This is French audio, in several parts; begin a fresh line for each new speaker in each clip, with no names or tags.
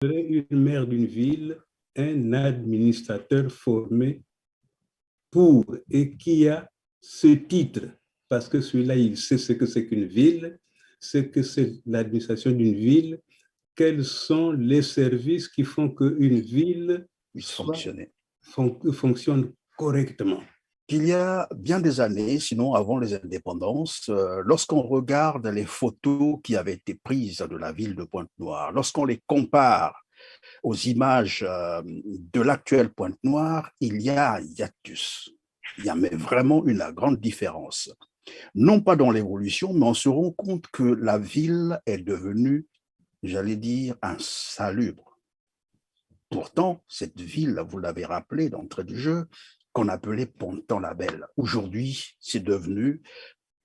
Une maire d'une ville, un administrateur formé pour et qui a ce titre, parce que celui-là, il sait ce que c'est qu'une ville, ce que c'est l'administration d'une ville, quels sont les services qui font qu'une ville fonctionne correctement.
Il y a bien des années, sinon avant les indépendances, lorsqu'on regarde les photos qui avaient été prises de la ville de Pointe-Noire, lorsqu'on les compare aux images de l'actuelle Pointe-Noire, il y a un hiatus. Il y a mais vraiment une grande différence. Non pas dans l'évolution, mais on se rend compte que la ville est devenue, j'allais dire, insalubre. Pourtant, cette ville, vous l'avez rappelé d'entrée de jeu, qu'on appelait Ponton-la-Belle. Aujourd'hui, c'est devenu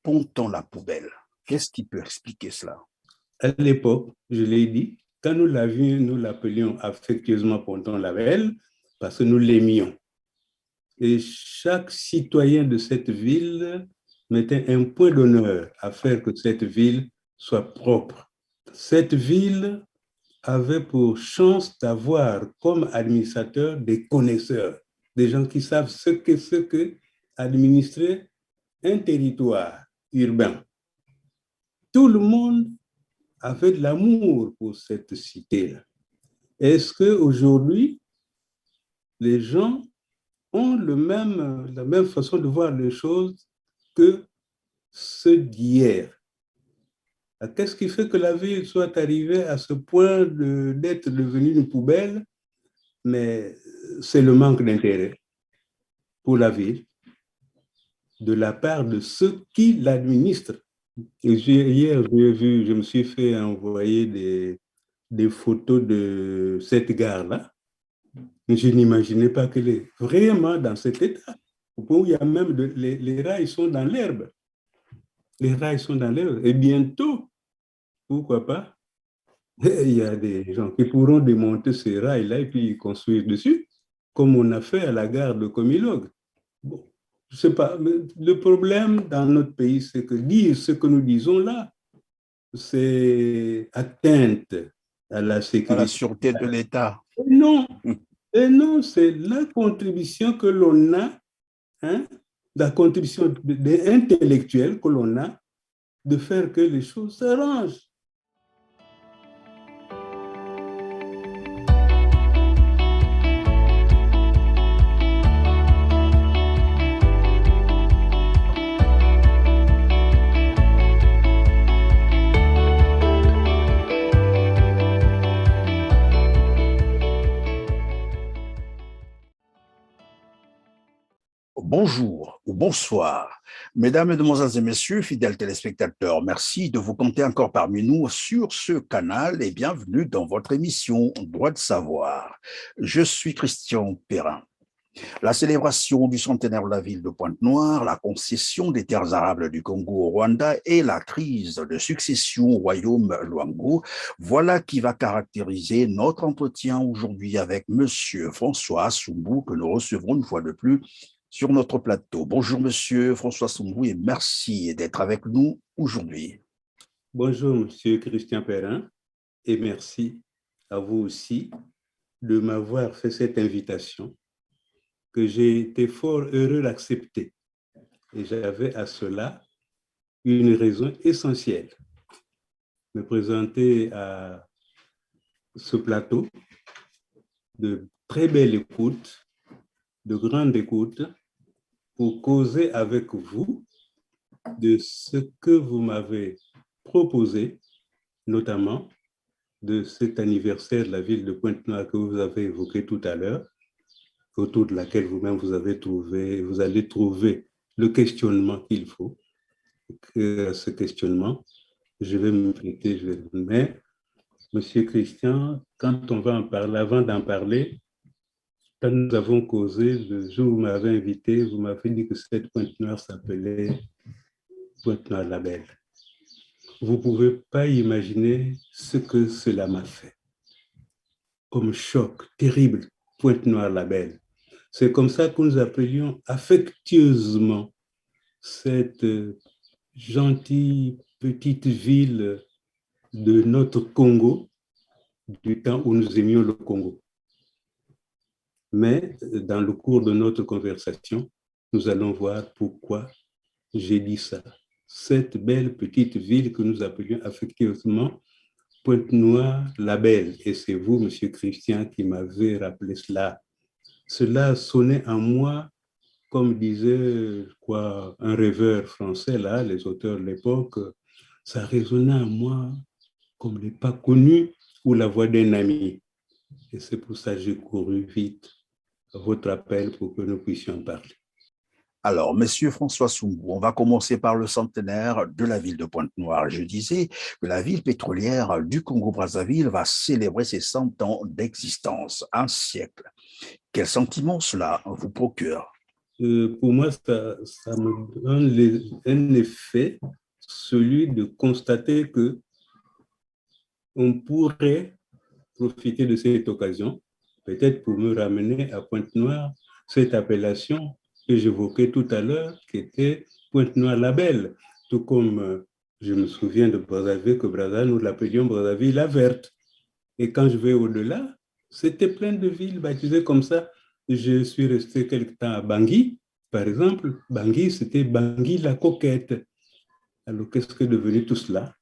Ponton-la-Poubelle. Qu'est-ce qui peut expliquer cela?
À l'époque, je l'ai dit, quand nous l'avions, nous l'appelions affectueusement Ponton-la-Belle parce que nous l'aimions. Et chaque citoyen de cette ville mettait un point d'honneur à faire que cette ville soit propre. Cette ville avait pour chance d'avoir comme administrateurs des connaisseurs, des gens qui savent ce que administrer un territoire urbain. Tout le monde avait de l'amour pour cette cité-là. Est-ce qu'aujourd'hui, les gens ont la même façon de voir les choses que ceux d'hier? Qu'est-ce qui fait que la ville soit arrivée à ce point d'être devenue une poubelle? Mais c'est le manque d'intérêt pour la ville de la part de ceux qui l'administrent. Hier, je me suis fait envoyer des photos de cette gare-là. Je n'imaginais pas qu'elle est vraiment dans cet état. Où il y a même les rails sont dans l'herbe. Les rails sont dans l'herbe. Et bientôt, pourquoi pas, il y a des gens qui pourront démonter ces rails-là et puis construire dessus, comme on a fait à la gare de Comilog. Bon, je ne sais pas, mais le problème dans notre pays, c'est que dire ce que nous disons là, c'est atteinte à la sécurité.
À la sûreté de l'État.
Et non, c'est la contribution que l'on a, hein, la contribution intellectuelle que l'on a de faire que les choses s'arrangent.
Bonjour ou bonsoir, mesdames, mesdemoiselles et messieurs, fidèles téléspectateurs, merci de vous compter encore parmi nous sur ce canal et bienvenue dans votre émission Droit de savoir. Je suis Christian Perrin. La célébration du centenaire de la ville de Pointe-Noire, la concession des terres arables du Congo au Rwanda et la crise de succession au royaume Luango, voilà qui va caractériser notre entretien aujourd'hui avec Monsieur François Assoumbou, que nous recevrons une fois de plus sur notre plateau. Bonjour Monsieur François Assoumbou et merci d'être avec nous aujourd'hui.
Bonjour Monsieur Christian Perrin et merci à vous aussi de m'avoir fait cette invitation que j'ai été fort heureux d'accepter. Et j'avais à cela une raison essentielle. Me présenter à ce plateau de très belle écoute, de grande écoute, pour causer avec vous de ce que vous m'avez proposé, notamment de cet anniversaire de la ville de Pointe-Noire que vous avez évoqué tout à l'heure, autour de laquelle vous-même vous allez trouver le questionnement qu'il faut. Que ce questionnement, je vais me prêter, mais Monsieur Christian, quand on va en parler, avant d'en parler, quand nous avons causé, le jour où vous m'avez invité, vous m'avez dit que cette Pointe-Noire s'appelait Pointe-Noire-la-Belle. Vous ne pouvez pas imaginer ce que cela m'a fait. Comme choc terrible, Pointe-Noire-la-Belle. C'est comme ça que nous appelions affectueusement cette gentille petite ville de notre Congo, du temps où nous aimions le Congo. Mais dans le cours de notre conversation, nous allons voir pourquoi j'ai dit ça. Cette belle petite ville que nous appelions affectueusement Pointe-Noire, la Belle. Et c'est vous, Monsieur Christian, qui m'avez rappelé cela. Cela sonnait en moi, comme disait quoi, un rêveur français, là, les auteurs de l'époque, ça résonnait en moi comme les pas connus ou la voix d'un ami. Et c'est pour ça que j'ai couru vite à votre appel pour que nous puissions parler.
Alors, Monsieur François Soumbou, on va commencer par le centenaire de la ville de Pointe-Noire. Je disais que la ville pétrolière du Congo-Brazzaville va célébrer ses 100 ans d'existence, un siècle. Quel sentiment cela vous procure?
Pour moi, ça me donne un effet, celui de constater que on pourrait profiter de cette occasion, peut-être pour me ramener à Pointe-Noire, cette appellation que j'évoquais tout à l'heure, qui était Pointe-Noire-la-Belle, tout comme je me souviens de Brazzaville, que Brazzaville, nous l'appelions Brazzaville la Verte. Et quand je vais au-delà, c'était plein de villes baptisées comme ça. Je suis resté quelque temps à Bangui, par exemple. Bangui, c'était Bangui la Coquette. Alors, qu'est-ce que est devenu tout cela?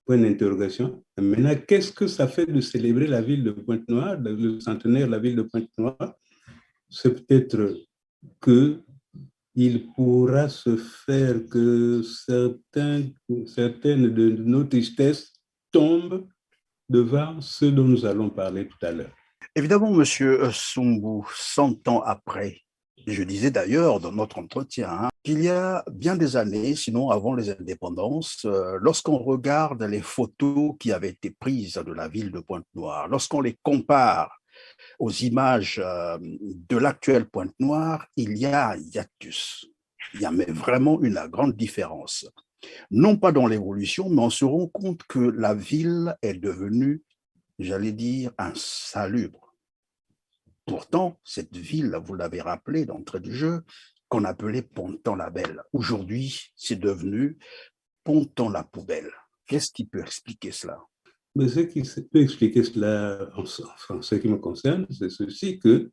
Point d'interrogation. Maintenant, qu'est-ce que ça fait de célébrer la ville de Pointe-Noire, le centenaire de la ville de Pointe-Noire? C'est peut-être qu'il pourra se faire que certaines de nos tristesses tombent devant ce dont nous allons parler tout à l'heure.
Évidemment, Monsieur Soumbou, 100 ans après, je disais d'ailleurs dans notre entretien qu'il y a bien des années, sinon avant les indépendances, lorsqu'on regarde les photos qui avaient été prises de la ville de Pointe-Noire, lorsqu'on les compare aux images de l'actuelle Pointe-Noire, il y a un hiatus. Il y a vraiment une grande différence. Non pas dans l'évolution, mais on se rend compte que la ville est devenue, j'allais dire, insalubre. Pourtant, cette ville, vous l'avez rappelé d'entrée du jeu, qu'on appelait Ponton-la-Belle. Aujourd'hui, c'est devenu Ponton-la-Poubelle. Qu'est-ce qui peut expliquer cela?
Mais ce qui peut expliquer cela, en ce qui me concerne, c'est ceci que,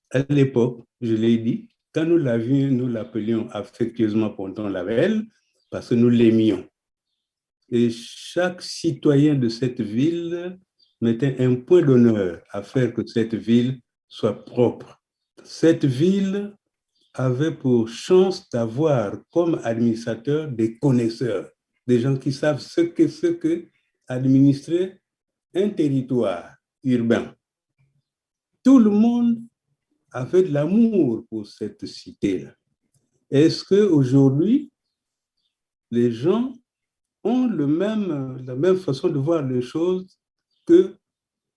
à l'époque, je l'ai dit, quand nous l'avions, nous l'appelions affectueusement Ponton-la-Belle, parce que nous l'aimions. Et chaque citoyen de cette ville mettait un point d'honneur à faire que cette ville soit propre. Cette ville avait pour chance d'avoir comme administrateurs des connaisseurs, des gens qui savent ce que administrer un territoire urbain. Tout le monde avait de l'amour pour cette cité-là. Est-ce qu'aujourd'hui, les gens ont la même façon de voir les choses que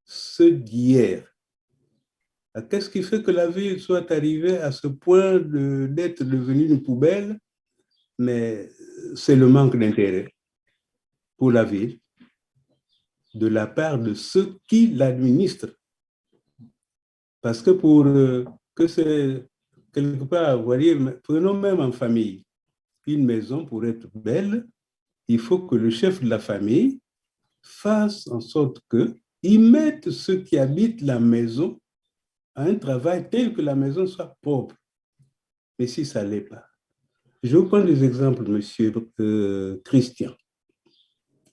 ceux d'hier? Qu'est-ce qui fait que la ville soit arrivée à ce point d'être devenue une poubelle? Mais c'est le manque d'intérêt pour la ville de la part de ceux qui l'administrent. Parce que pour que c'est quelque part, vous voyez, prenons même en famille, une maison pour être belle, il faut que le chef de la famille fasse en sorte qu'il mette ceux qui habitent la maison à un travail tel que la maison soit propre. Mais si ça ne l'est pas. Je vous prends des exemples, monsieur Christian.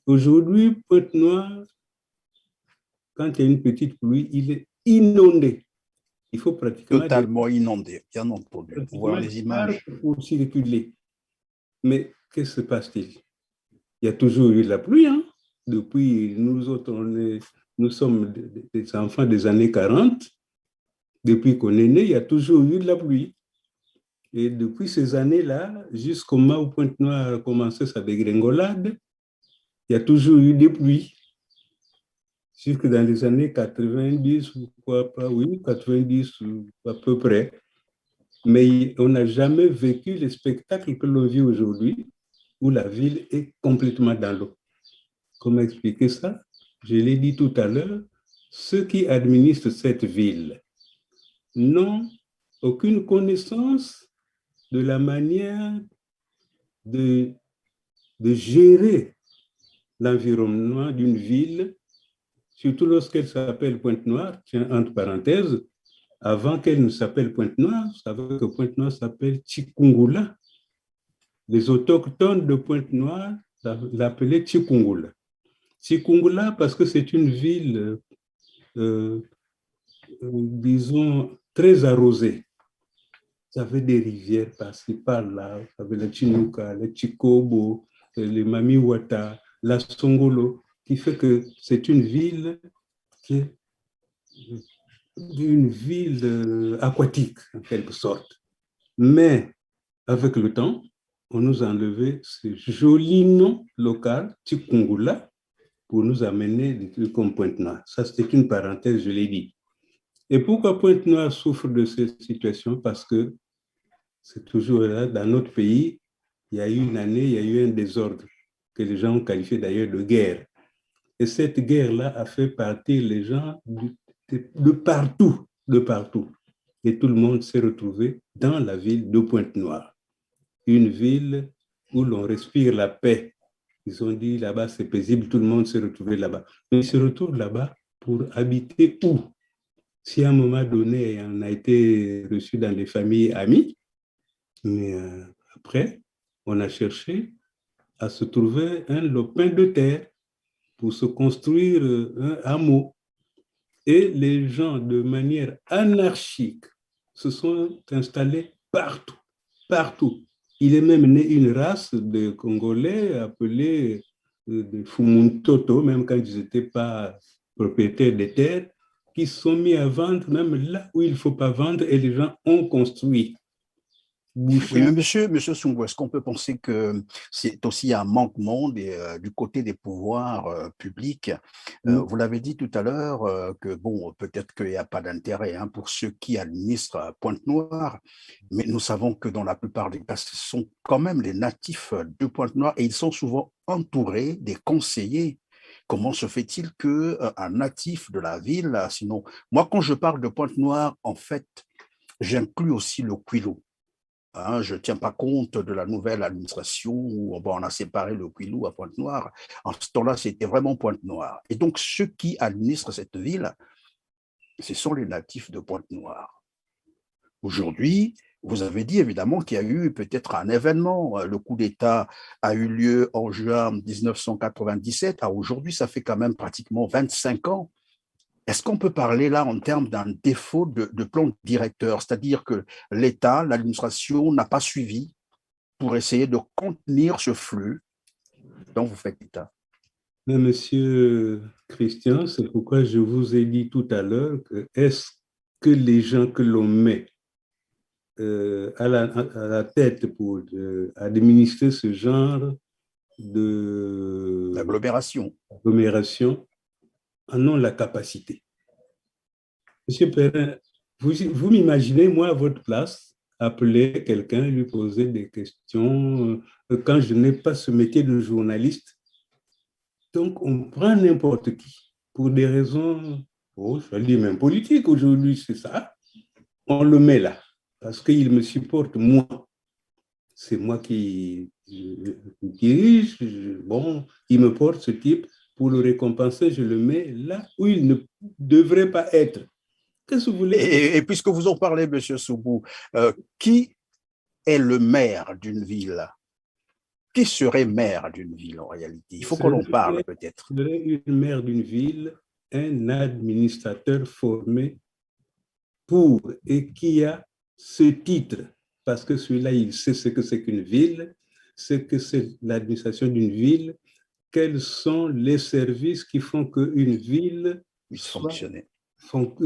Aujourd'hui, Pointe-Noire, quand il y a une petite pluie, il est inondé. Il faut pratiquement...
Totalement inondé, bien entendu. Voir les images.
Pour circuler. Mais qu'est-ce qui se passe-t-il? Il y a toujours eu de la pluie. Hein? Depuis, nous autres, nous sommes des enfants des années 40. Depuis qu'on est né, il y a toujours eu de la pluie. Et depuis ces années-là, jusqu'au moment où Pointe-Noire a commencé sa dégringolade, il y a toujours eu des pluies. Jusque dans les années 90, ou quoi pas, oui, 90 à peu près. Mais on n'a jamais vécu le spectacle que l'on vit aujourd'hui, où la ville est complètement dans l'eau. Comment expliquer ça? Je l'ai dit tout à l'heure, ceux qui administrent cette ville n'ont aucune connaissance de la manière de gérer l'environnement d'une ville surtout lorsqu'elle s'appelle Pointe-Noire, tiens, entre parenthèses, avant qu'elle ne s'appelle Pointe-Noire, vous savez que Pointe-Noire s'appelle Tchikungula. Les autochtones de Pointe-Noire l'appelaient Tchikungula. Tchikungula parce que c'est une ville, disons, très arrosée. Vous avez des rivières par-ci, par-là. Vous avez la Chinuka, le Chikobo, le Mamiwata, la Songolo, qui fait que c'est une ville qui est une ville aquatique, en quelque sorte. Mais avec le temps, on nous a enlevé ce joli nom local, Tchikungula, pour nous amener des trucs comme Pointe-Noire. Ça, c'était une parenthèse, je l'ai dit. Et pourquoi Pointe-Noire souffre de cette situation? Parce que c'est toujours là, dans notre pays, il y a eu une année, il y a eu un désordre que les gens ont qualifié d'ailleurs de guerre. Et cette guerre-là a fait partir les gens de partout, de partout. Et tout le monde s'est retrouvé dans la ville de Pointe-Noire, une ville où l'on respire la paix. Ils ont dit là-bas, c'est paisible, tout le monde s'est retrouvé là-bas. Mais ils se retrouvent là-bas pour habiter où? Si à un moment donné, on a été reçu dans des familles amies, mais après, on a cherché à se trouver un lopin de terre pour se construire un hameau. Et les gens, de manière anarchique, se sont installés partout, partout. Il est même né une race de Congolais appelée de Fumuntoto, même quand ils n'étaient pas propriétaires des terres, qui se sont mis à vendre même là où il ne faut pas vendre et les gens ont construit.
Oui, mais monsieur Sungwe, est-ce qu'on peut penser que c'est aussi un manquement du côté des pouvoirs publics? Vous l'avez dit tout à l'heure que, bon, peut-être qu'il n'y a pas d'intérêt pour ceux qui administrent Pointe-Noire, mais nous savons que dans la plupart des cas, ce sont quand même les natifs de Pointe-Noire et ils sont souvent entourés des conseillers. Comment se fait-il qu'un natif de la ville, sinon, moi, quand je parle de Pointe-Noire, en fait, j'inclus aussi le Kwilu. Je ne tiens pas compte de la nouvelle administration où on a séparé le Kwilu à Pointe-Noire. En ce temps-là, c'était vraiment Pointe-Noire. Et donc, ceux qui administrent cette ville, ce sont les natifs de Pointe-Noire. Aujourd'hui, vous avez dit évidemment qu'il y a eu peut-être un événement. Le coup d'État a eu lieu en juin 1997. Aujourd'hui, ça fait quand même pratiquement 25 ans. Est-ce qu'on peut parler là en termes d'un défaut de plan directeur, c'est-à-dire que l'État, l'administration n'a pas suivi pour essayer de contenir ce flux dont vous faites état?
Mais monsieur Christian, c'est pourquoi je vous ai dit tout à l'heure que est-ce que les gens que l'on met à la tête pour administrer ce genre
L'agglomération
d'agglomération en ont la capacité? Monsieur Perrin, vous m'imaginez, moi, à votre place, appeler quelqu'un, lui poser des questions quand je n'ai pas ce métier de journaliste. Donc, on prend n'importe qui pour des raisons, je vais dire même politiques aujourd'hui, c'est ça. On le met là parce qu'il me supporte, moi. C'est moi qui dirige. Bon, il me porte ce type. Pour le récompenser, je le mets là où il ne devrait pas être. Qu'est-ce que vous voulez?
Et puisque vous en parlez, M. Soubou, qui est le maire d'une ville? Qui serait maire d'une ville en réalité? Il faut qu'on en parle peut-être.
Serait une maire d'une ville, un administrateur formé pour et qui a ce titre, parce que celui-là, il sait ce que c'est qu'une ville, ce que c'est l'administration d'une ville, quels sont les services qui font qu'une ville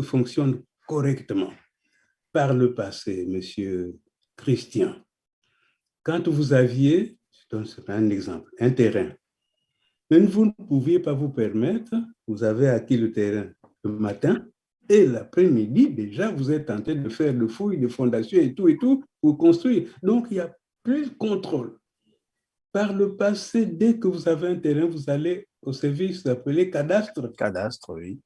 fonctionne correctement. Par le passé, monsieur Christian, quand vous aviez, je donne un exemple, un terrain, mais vous ne pouviez pas vous permettre, vous avez acquis le terrain le matin, et l'après-midi, déjà, vous êtes en train de faire de fouilles, de fondations et tout, pour construire. Donc, il n'y a plus de contrôle. Par le passé, dès que vous avez un terrain, vous allez au service appelé cadastre.
Cadastre, oui.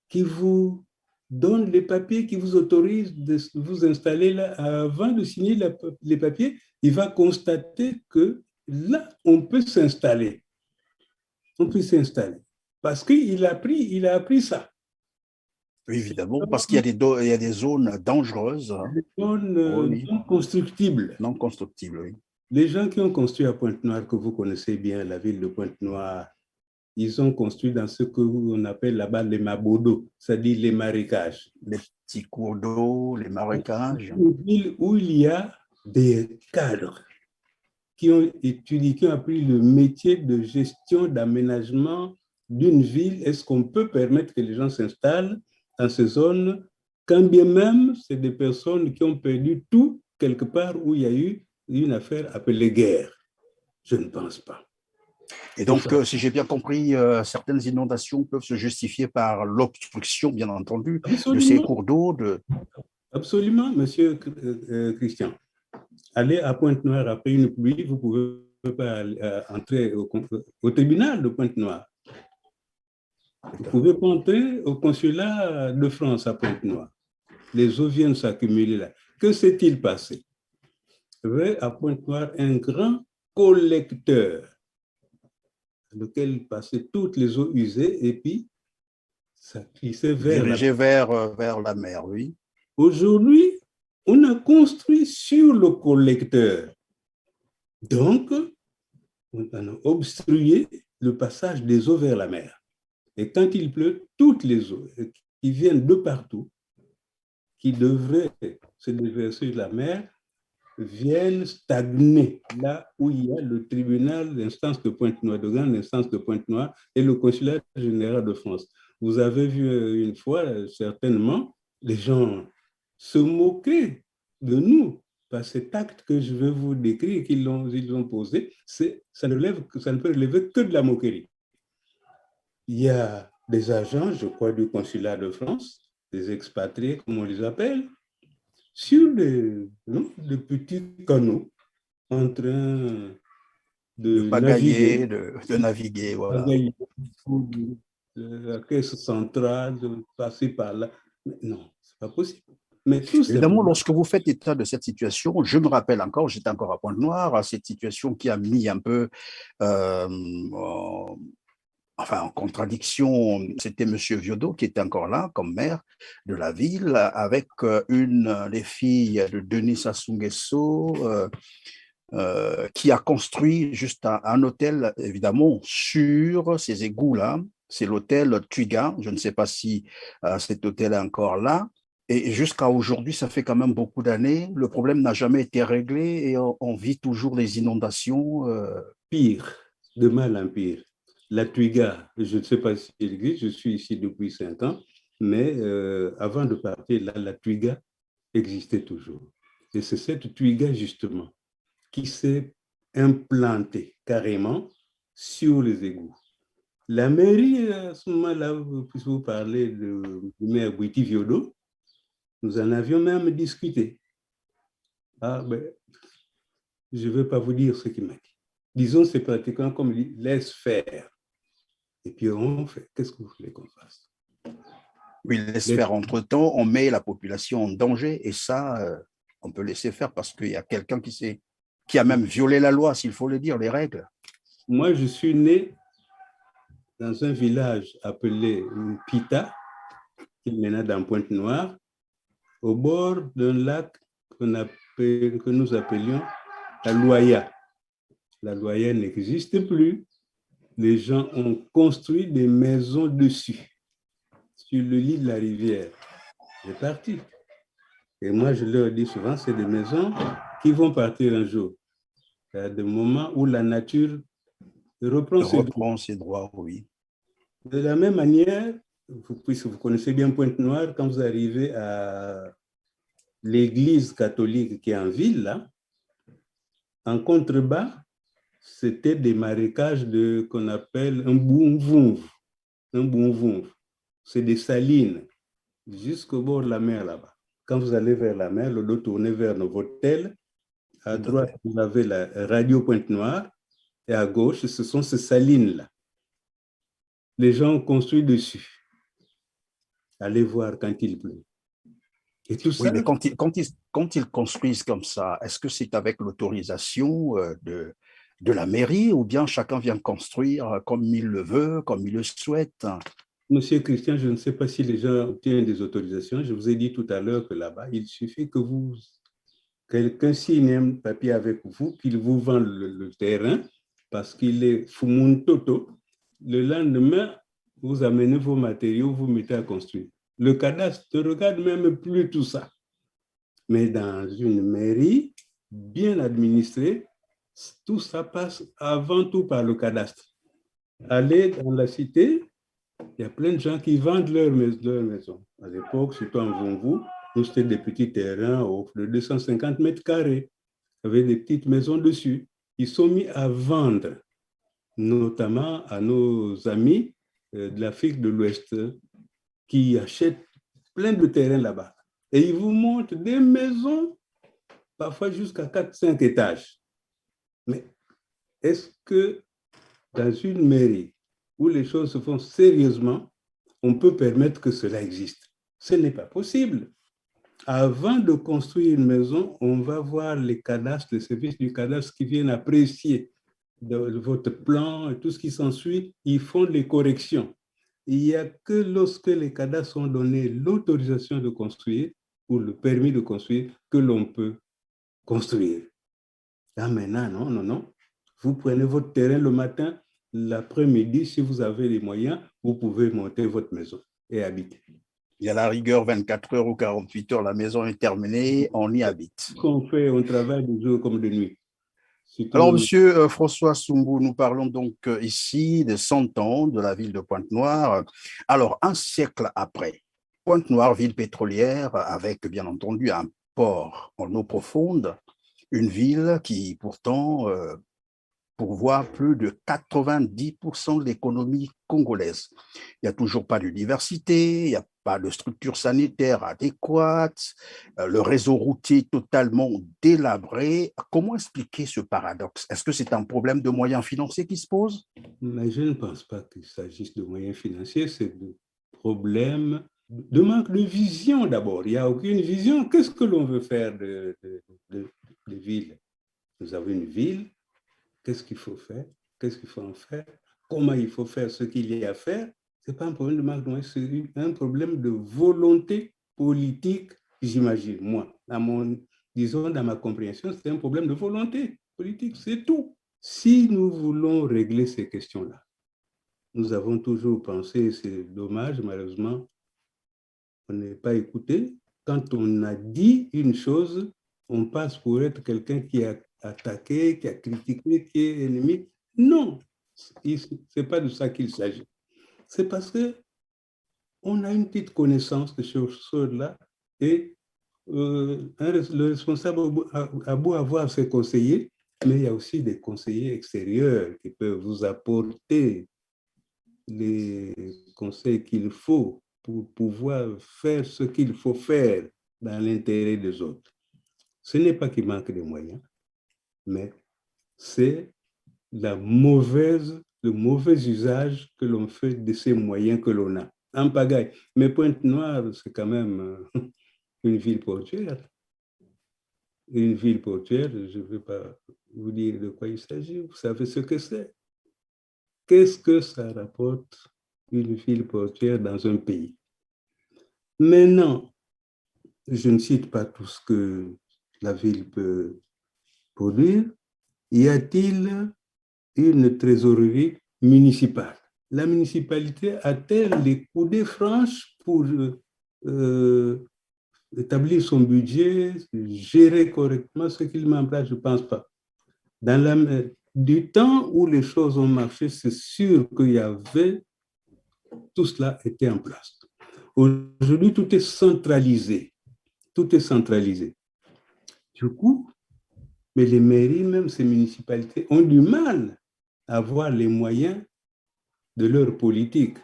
Qui vous donne les papiers, qui vous autorise de vous installer là. Avant de signer les papiers, il va constater que là, on peut s'installer. On peut s'installer. parce qu'il a appris ça.
Oui, évidemment, parce qu'il y a il y a des zones dangereuses, hein.
Des zones
Oui,
non constructibles.
non constructibles, oui.
Les gens qui ont construit à Pointe-Noire, que vous connaissez bien, la ville de Pointe-Noire, ils ont construit dans ce qu'on appelle là-bas les mabodos, c'est-à-dire les marécages.
Les petits cours d'eau, les marécages.
Une ville où il y a des cadres qui ont étudié, qui ont appris le métier de gestion, d'aménagement d'une ville. Est-ce qu'on peut permettre que les gens s'installent dans ces zones, quand bien même c'est des personnes qui ont perdu tout quelque part où il y a eu une affaire appelée guerre? Je ne pense pas.
Et donc, si j'ai bien compris, certaines inondations peuvent se justifier par l'obstruction, bien entendu, de ces
Absolument,
cours d'eau.
absolument, monsieur Christian. Allez à Pointe-Noire après une pluie, vous ne pouvez pas entrer au tribunal de Pointe-Noire. Vous ne pouvez pas entrer au consulat de France à Pointe-Noire. Les eaux viennent s'accumuler là. Que s'est-il passé? Il y avait à Pointe-Noire un grand collecteur lequel passait toutes les eaux usées et puis ça glissait vers la
Dirigé vers la mer, oui.
Aujourd'hui, on a construit sur le collecteur. Donc, on a obstrué le passage des eaux vers la mer. Et quand il pleut, toutes les eaux qui viennent de partout, qui devraient se déverser de la mer, viennent stagner là où il y a le tribunal d'instance de Pointe-Noire, de grande instance de Pointe-Noire et le consulat général de France. Vous avez vu une fois, certainement, les gens se moquaient de nous par cet acte que je vais vous décrire qu'ils ont posé. Ça ne peut relever que de la moquerie. Il y a des agents, je crois, du consulat de France, des expatriés, comme on les appelle, sur des petits canaux en train
De
de
pagayer,
naviguer,
de naviguer, voilà.
de la caisse centrale, de passer par là. Mais non, c'est pas possible. Mais tout
Évidemment,
simplement,
lorsque vous faites état de cette situation, je me rappelle encore, j'étais encore à Pointe-Noire, à cette situation qui a mis un peu euh, enfin, en contradiction, c'était M. Viodo qui était encore là comme maire de la ville, avec les filles de Denis Sassou Nguesso, qui a construit juste un hôtel, évidemment, sur ces égouts-là. C'est l'hôtel Twiga. Je ne sais pas si cet hôtel est encore là. Et jusqu'à aujourd'hui, ça fait quand même beaucoup d'années. Le problème n'a jamais été réglé et on vit toujours les inondations.
pire, de mal en pire. La Twiga, je ne sais pas si elle existe, je suis ici depuis 5 ans, mais avant de partir, là, la Twiga existait toujours. Et c'est cette Twiga, justement, qui s'est implantée carrément sur les égouts. La mairie, à ce moment-là, puisque vous parlez du maire Bouiti Viodo, nous en avions même discuté. Ah, ben, je ne vais pas vous dire ce qu'il m'a dit. Disons, c'est pratiquement comme laisse faire. Et puis on fait, qu'est-ce que vous voulez qu'on fasse?
Oui, laisse faire entre-temps, on met la population en danger et ça, on peut laisser faire parce qu'il y a quelqu'un qui a même violé la loi, s'il faut le dire, les règles.
Moi, je suis né dans un village appelé Pita, qui est maintenant dans Pointe-Noire, au bord d'un lac que nous appelions la Loya. La Loya n'existe plus. Les gens ont construit des maisons dessus, sur le lit de la rivière. C'est parti. Et moi, je leur dis souvent, c'est des maisons qui vont partir un jour. Il y a des moments où la nature reprend
ses droits, oui.
De la même manière, puisque vous connaissez bien Pointe-Noire, quand vous arrivez à l'église catholique qui est en ville, là, en contrebas, c'était des marécages qu'on appelle un boumvoum. Un boumvoum. C'est des salines jusqu'au bord de la mer là-bas. Quand vous allez vers la mer, le dos tourné vers votre hôtel, à droite, vous avez la radio Pointe-Noire et à gauche, ce sont ces salines-là. Les gens ont construit dessus. Allez voir quand il pleut. Et tout ça,
oui, mais quand ils construisent comme ça, est-ce que c'est avec l'autorisation de la mairie ou bien chacun vient construire comme il le veut, comme il le souhaite?
Monsieur Christian, je ne sais pas si les gens obtiennent des autorisations. Je vous ai dit tout à l'heure que là-bas, il suffit que quelqu'un signe un papier avec vous, qu'il vous vend le terrain parce qu'il est Fumun Toto. Le lendemain, vous amenez vos matériaux, vous mettez à construire. Le cadastre ne regarde même plus tout ça. Mais dans une mairie bien administrée, tout ça passe avant tout par le cadastre. Allez dans la cité, il y a plein de gens qui vendent leur maison. À l'époque, surtout en Vongou, nous, c'était des petits terrains de 250 mètres carrés, avec des petites maisons dessus. Ils sont mis à vendre, notamment à nos amis de l'Afrique de l'Ouest qui achètent plein de terrains là-bas. Et ils vous montrent des maisons, parfois jusqu'à 4-5 étages. Mais est-ce que dans une mairie où les choses se font sérieusement, on peut permettre que cela existe? Ce n'est pas possible. Avant de construire une maison, on va voir les cadastres, les services du cadastre qui viennent apprécier votre plan et tout ce qui s'ensuit. Ils font les corrections. Il n'y a que lorsque les cadastres ont donné l'autorisation de construire ou le permis de construire que l'on peut construire. Là maintenant, non. Vous prenez votre terrain le matin, l'après-midi, si vous avez les moyens, vous pouvez monter votre maison et habiter.
Il y a la rigueur 24 heures ou 48 heures, la maison est terminée, on y habite.
On travaille de jour comme de nuit.
Alors, Monsieur François Soumbou, nous parlons donc ici de 100 ans de la ville de Pointe-Noire. Alors, un siècle après, Pointe-Noire, ville pétrolière, avec bien entendu un port en eau profonde, une ville qui pourtant pourvoit plus de 90% de l'économie congolaise. Il n'y a toujours pas d'université, il n'y a pas de structure sanitaire adéquate, le réseau routier totalement délabré. Comment expliquer ce paradoxe? Est-ce que c'est un problème de moyens financiers qui se pose?
Mais je ne pense pas qu'il s'agisse de moyens financiers, c'est de problèmes de manque de vision d'abord. Il n'y a aucune vision. Qu'est-ce que l'on veut faire de villes? Nous avons une ville, qu'est-ce qu'il faut faire? Qu'est-ce qu'il faut en faire? Comment il faut faire ce qu'il y a à faire? Ce n'est pas un problème de manque de moyens, c'est un problème de volonté politique, j'imagine. Moi, disons, dans ma compréhension, c'est un problème de volonté politique, c'est tout. Si nous voulons régler ces questions-là, nous avons toujours pensé, c'est dommage, malheureusement, on n'est pas écouté. Quand on a dit une chose, on passe pour être quelqu'un qui a attaqué, qui a critiqué, qui est ennemi. Non, ce n'est pas de ça qu'il s'agit. C'est parce qu'on a une petite connaissance de ces choses-là et le responsable a beau avoir ses conseillers, mais il y a aussi des conseillers extérieurs qui peuvent vous apporter les conseils qu'il faut pour pouvoir faire ce qu'il faut faire dans l'intérêt des autres. Ce n'est pas qu'il manque de moyens, mais c'est le mauvais usage que l'on fait de ces moyens que l'on a. En pagaille. Mais Pointe-Noire, c'est quand même une ville portuaire. Une ville portuaire, je ne vais pas vous dire de quoi il s'agit, vous savez ce que c'est. Qu'est-ce que ça rapporte une ville portuaire dans un pays? Maintenant, je ne cite pas tout ce que la ville peut produire. Y a-t-il une trésorerie municipale? La municipalité a-t-elle les coudées franches pour établir son budget, gérer correctement ce qu'il met en place? Je ne pense pas. Du temps où les choses ont marché, c'est sûr qu'il y avait, tout cela était en place. Aujourd'hui, tout est centralisé. Tout est centralisé. Du coup, mais les mairies, même ces municipalités, ont du mal à avoir les moyens de leur politique.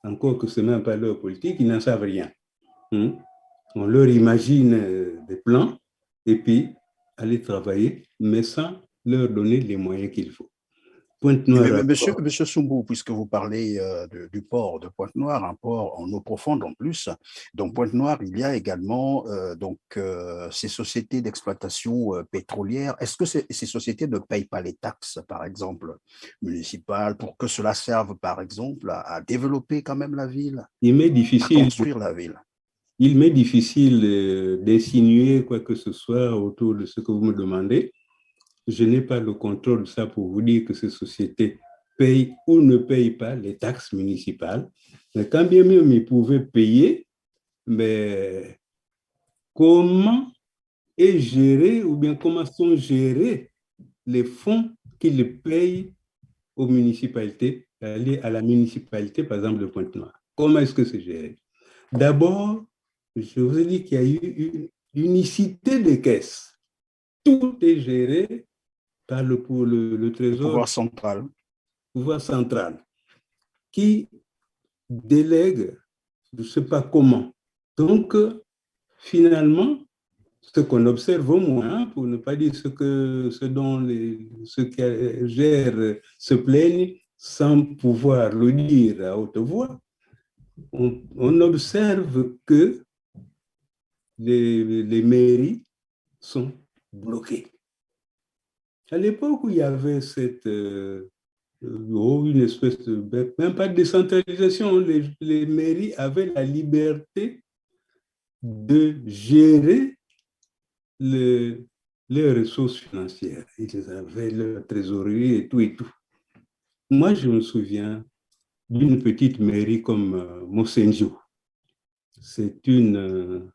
Encore que ce n'est même pas leur politique, ils n'en savent rien. On leur imagine des plans et puis aller travailler, mais sans leur donner les moyens qu'il faut. Pointe-Noire a
Monsieur Soumbou, puisque vous parlez du port de Pointe-Noire, un port en eau profonde en plus, donc Pointe-Noire, il y a également ces sociétés d'exploitation pétrolière. Est-ce que ces sociétés ne payent pas les taxes, par exemple, municipales, pour que cela serve, par exemple, à développer quand même la ville,
il m'est
à
difficile,
construire la ville?
il m'est difficile d'insinuer quoi que ce soit autour de ce que vous me demandez. Je n'ai pas le contrôle de ça pour vous dire que ces sociétés payent ou ne payent pas les taxes municipales. Mais quand bien même ils pouvaient payer, mais comment est géré ou bien comment sont gérés les fonds qu'ils payent aux municipalités, à la municipalité, par exemple, de Pointe-Noire? Comment est-ce que c'est géré? D'abord, je vous ai dit qu'il y a eu une unicité des caisses. Tout est géré par le
Le
Trésor,
pouvoir central.
pouvoir central, qui délègue, je ne sais pas comment. Donc, finalement, ce qu'on observe au moins, pour ne pas dire ce dont ceux qui gèrent se plaignent sans pouvoir le dire à haute voix, on observe que les mairies sont bloquées. À l'époque où il y avait une espèce de, même pas de décentralisation, les mairies avaient la liberté de gérer le, les ressources financières. Ils avaient leur trésorerie et tout et tout. Moi, je me souviens d'une petite mairie comme Mosenjo. C'est une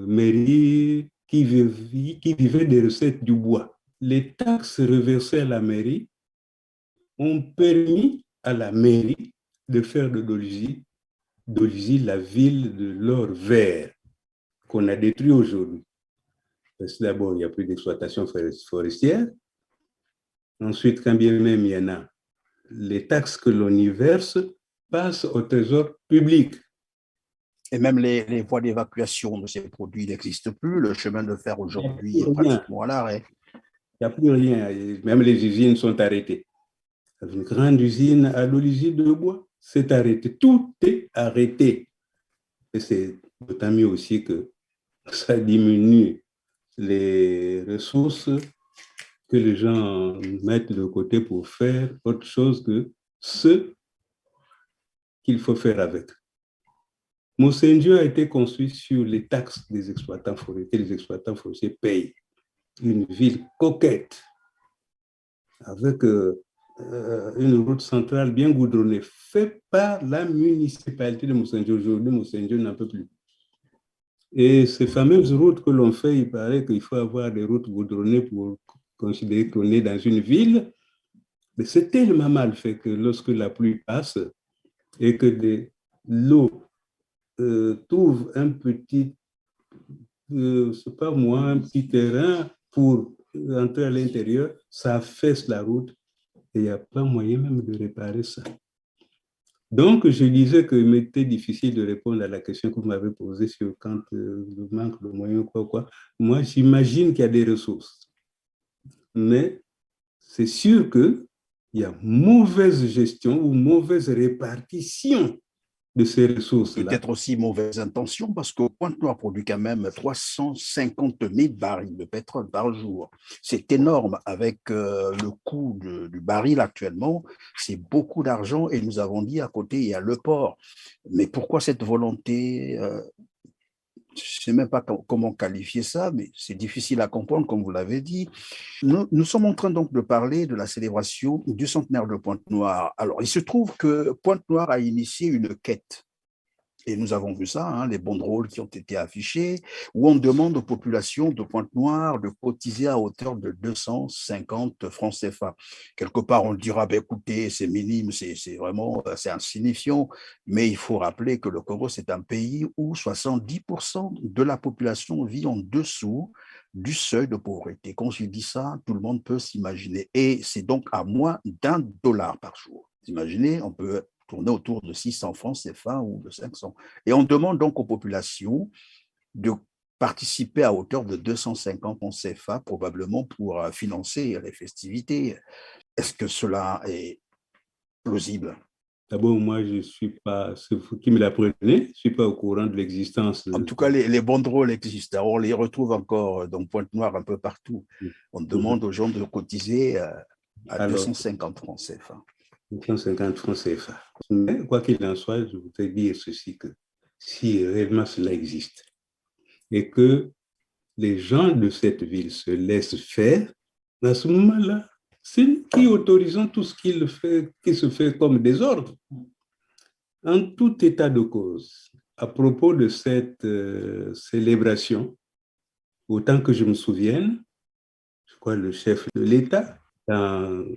mairie qui vivait des recettes du bois. Les taxes reversées à la mairie ont permis à la mairie de faire de Dolisie la ville de l'or vert qu'on a détruit aujourd'hui. Parce que d'abord, il n'y a plus d'exploitation forestière. Ensuite, quand bien même il y en a, les taxes que l'on y verse passent au trésor public.
Et même les voies d'évacuation de ces produits n'existent plus. Le chemin de fer aujourd'hui est
Il
pratiquement à l'arrêt.
n'y a plus rien. Même les usines sont arrêtées. Une grande usine à l'origine de bois, c'est arrêté. Tout est arrêté. Et c'est d'autant mieux aussi que ça diminue les ressources que les gens mettent de côté pour faire autre chose que ce qu'il faut faire avec. Mosendio a été construit sur les taxes des exploitants forestiers que les exploitants forestiers payent. Une ville coquette, avec une route centrale bien goudronnée, faite par la municipalité de Mosendio. Aujourd'hui, Mosendio n'en peut plus. Et ces fameuses routes que l'on fait, il paraît qu'il faut avoir des routes goudronnées pour considérer qu'on est dans une ville. Mais c'est tellement mal fait que lorsque la pluie passe et que l'eau trouve un petit, c'est pas moi, un petit terrain pour entrer à l'intérieur, ça affaisse la route et il n'y a pas moyen même de réparer ça. Donc, je disais qu'il m'était difficile de répondre à la question que vous m'avez posée sur quand le manque de moyens, quoi. Moi, j'imagine qu'il y a des ressources. Mais c'est sûr qu'il y a mauvaise gestion ou mauvaise répartition de ces ressources-là.
Peut-être aussi mauvaise intention, parce que Pointe-Noire produit quand même 350 000 barils de pétrole par jour. C'est énorme avec le coût du baril actuellement. C'est beaucoup d'argent et nous avons dit à côté, il y a le port. Mais pourquoi cette volonté je ne sais même pas comment qualifier ça, mais c'est difficile à comprendre, comme vous l'avez dit. Nous sommes en train donc de parler de la célébration du centenaire de Pointe-Noire. Alors, il se trouve que Pointe-Noire a initié une quête. Et nous avons vu ça, hein, les banderoles qui ont été affichées, où on demande aux populations de Pointe-Noire de cotiser à hauteur de 250 francs CFA. Quelque part, on le dira, ben, écoutez, c'est minime, c'est vraiment, c'est insignifiant, mais il faut rappeler que le Congo, c'est un pays où 70% de la population vit en dessous du seuil de pauvreté. Quand je dis ça, tout le monde peut s'imaginer. Et c'est donc à moins d'1 $ par jour. Vous imaginez, on peut tourner autour de 600 francs CFA ou de 500. Et on demande donc aux populations de participer à hauteur de 250 francs CFA, probablement pour financer les festivités. Est-ce que cela est plausible?
D'abord, moi, je ne suis pas, c'est vous qui me l'apprenez, je ne suis pas au courant de l'existence
En
de...
tout cas, les banderoles existent. On les retrouve encore dans Pointe-Noire un peu partout. On demande aux gens de cotiser à
Alors,
250 francs CFA.
250 francs CFA. Mais quoi qu'il en soit, je voudrais dire ceci, que si réellement cela existe et que les gens de cette ville se laissent faire, à ce moment-là, c'est nous qui autorisons tout ce qui se fait comme désordre. En tout état de cause, à propos de cette célébration, autant que je me souvienne, je crois le chef de l'État, dans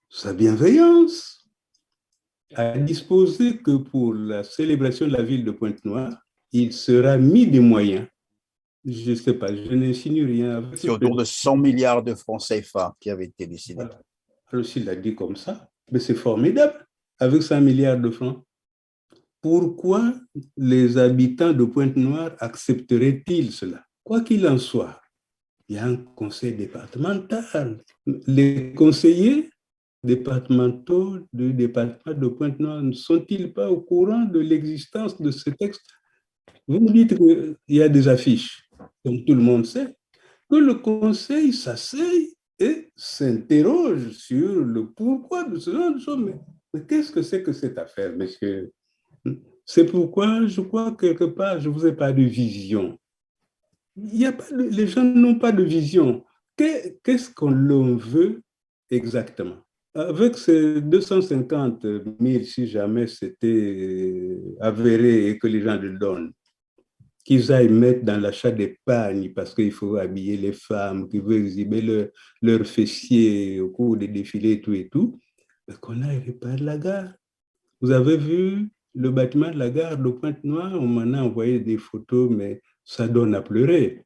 sa bienveillance, a disposé que pour la célébration de la ville de Pointe-Noire, il sera mis des moyens. Je ne sais pas, je n'insinue rien.
C'est autour de 100 milliards de francs CFA qui avaient été décidés.
Voilà. Alors, s'il l'a dit comme ça, mais c'est formidable, avec 100 milliards de francs. Pourquoi les habitants de Pointe-Noire accepteraient-ils cela? Quoi qu'il en soit, il y a un conseil départemental. Les conseillers départementaux du département de Pointe-Noire ne sont-ils pas au courant de l'existence de ce texte? Vous me dites qu'il y a des affiches, comme tout le monde sait, que le conseil s'asseye et s'interroge sur le pourquoi de ce genre de choses. Mais qu'est-ce que c'est que cette affaire, monsieur? C'est pourquoi je crois que quelque part, je ne vous ai pas de vision. Il y a pas de, les gens n'ont pas de vision. Qu'est-ce qu'on veut exactement? Avec ces 250 000, si jamais c'était avéré et que les gens le donnent, qu'ils aillent mettre dans l'achat d'épargne parce qu'il faut habiller les femmes, qu'ils veulent exhiber leur fessiers au cours des défilés et tout, qu'on aille réparer la gare. Vous avez vu le bâtiment de la gare de Pointe-Noire, on m'en a envoyé des photos, mais ça donne à pleurer.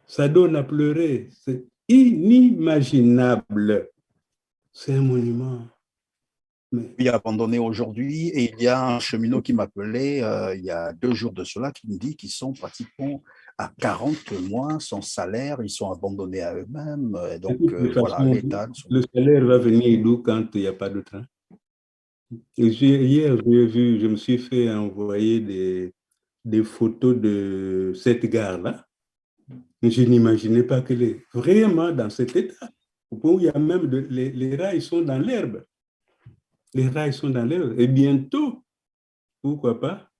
Ça donne à pleurer. C'est inimaginable. C'est un monument.
Mais... Il est abandonné aujourd'hui et il y a un cheminot qui m'appelait il y a 2 jours de cela qui me dit qu'ils sont pratiquement à 40 mois sans salaire, ils sont abandonnés à eux-mêmes. Donc voilà, l'État...
Le salaire va venir d'où quand il n'y a pas de train? Hier, je me suis fait envoyer des photos de cette gare-là. Je n'imaginais pas qu'elle est vraiment dans cet état. Il y a même les rails sont dans l'herbe. Les rails sont dans l'herbe. Et bientôt, pourquoi pas,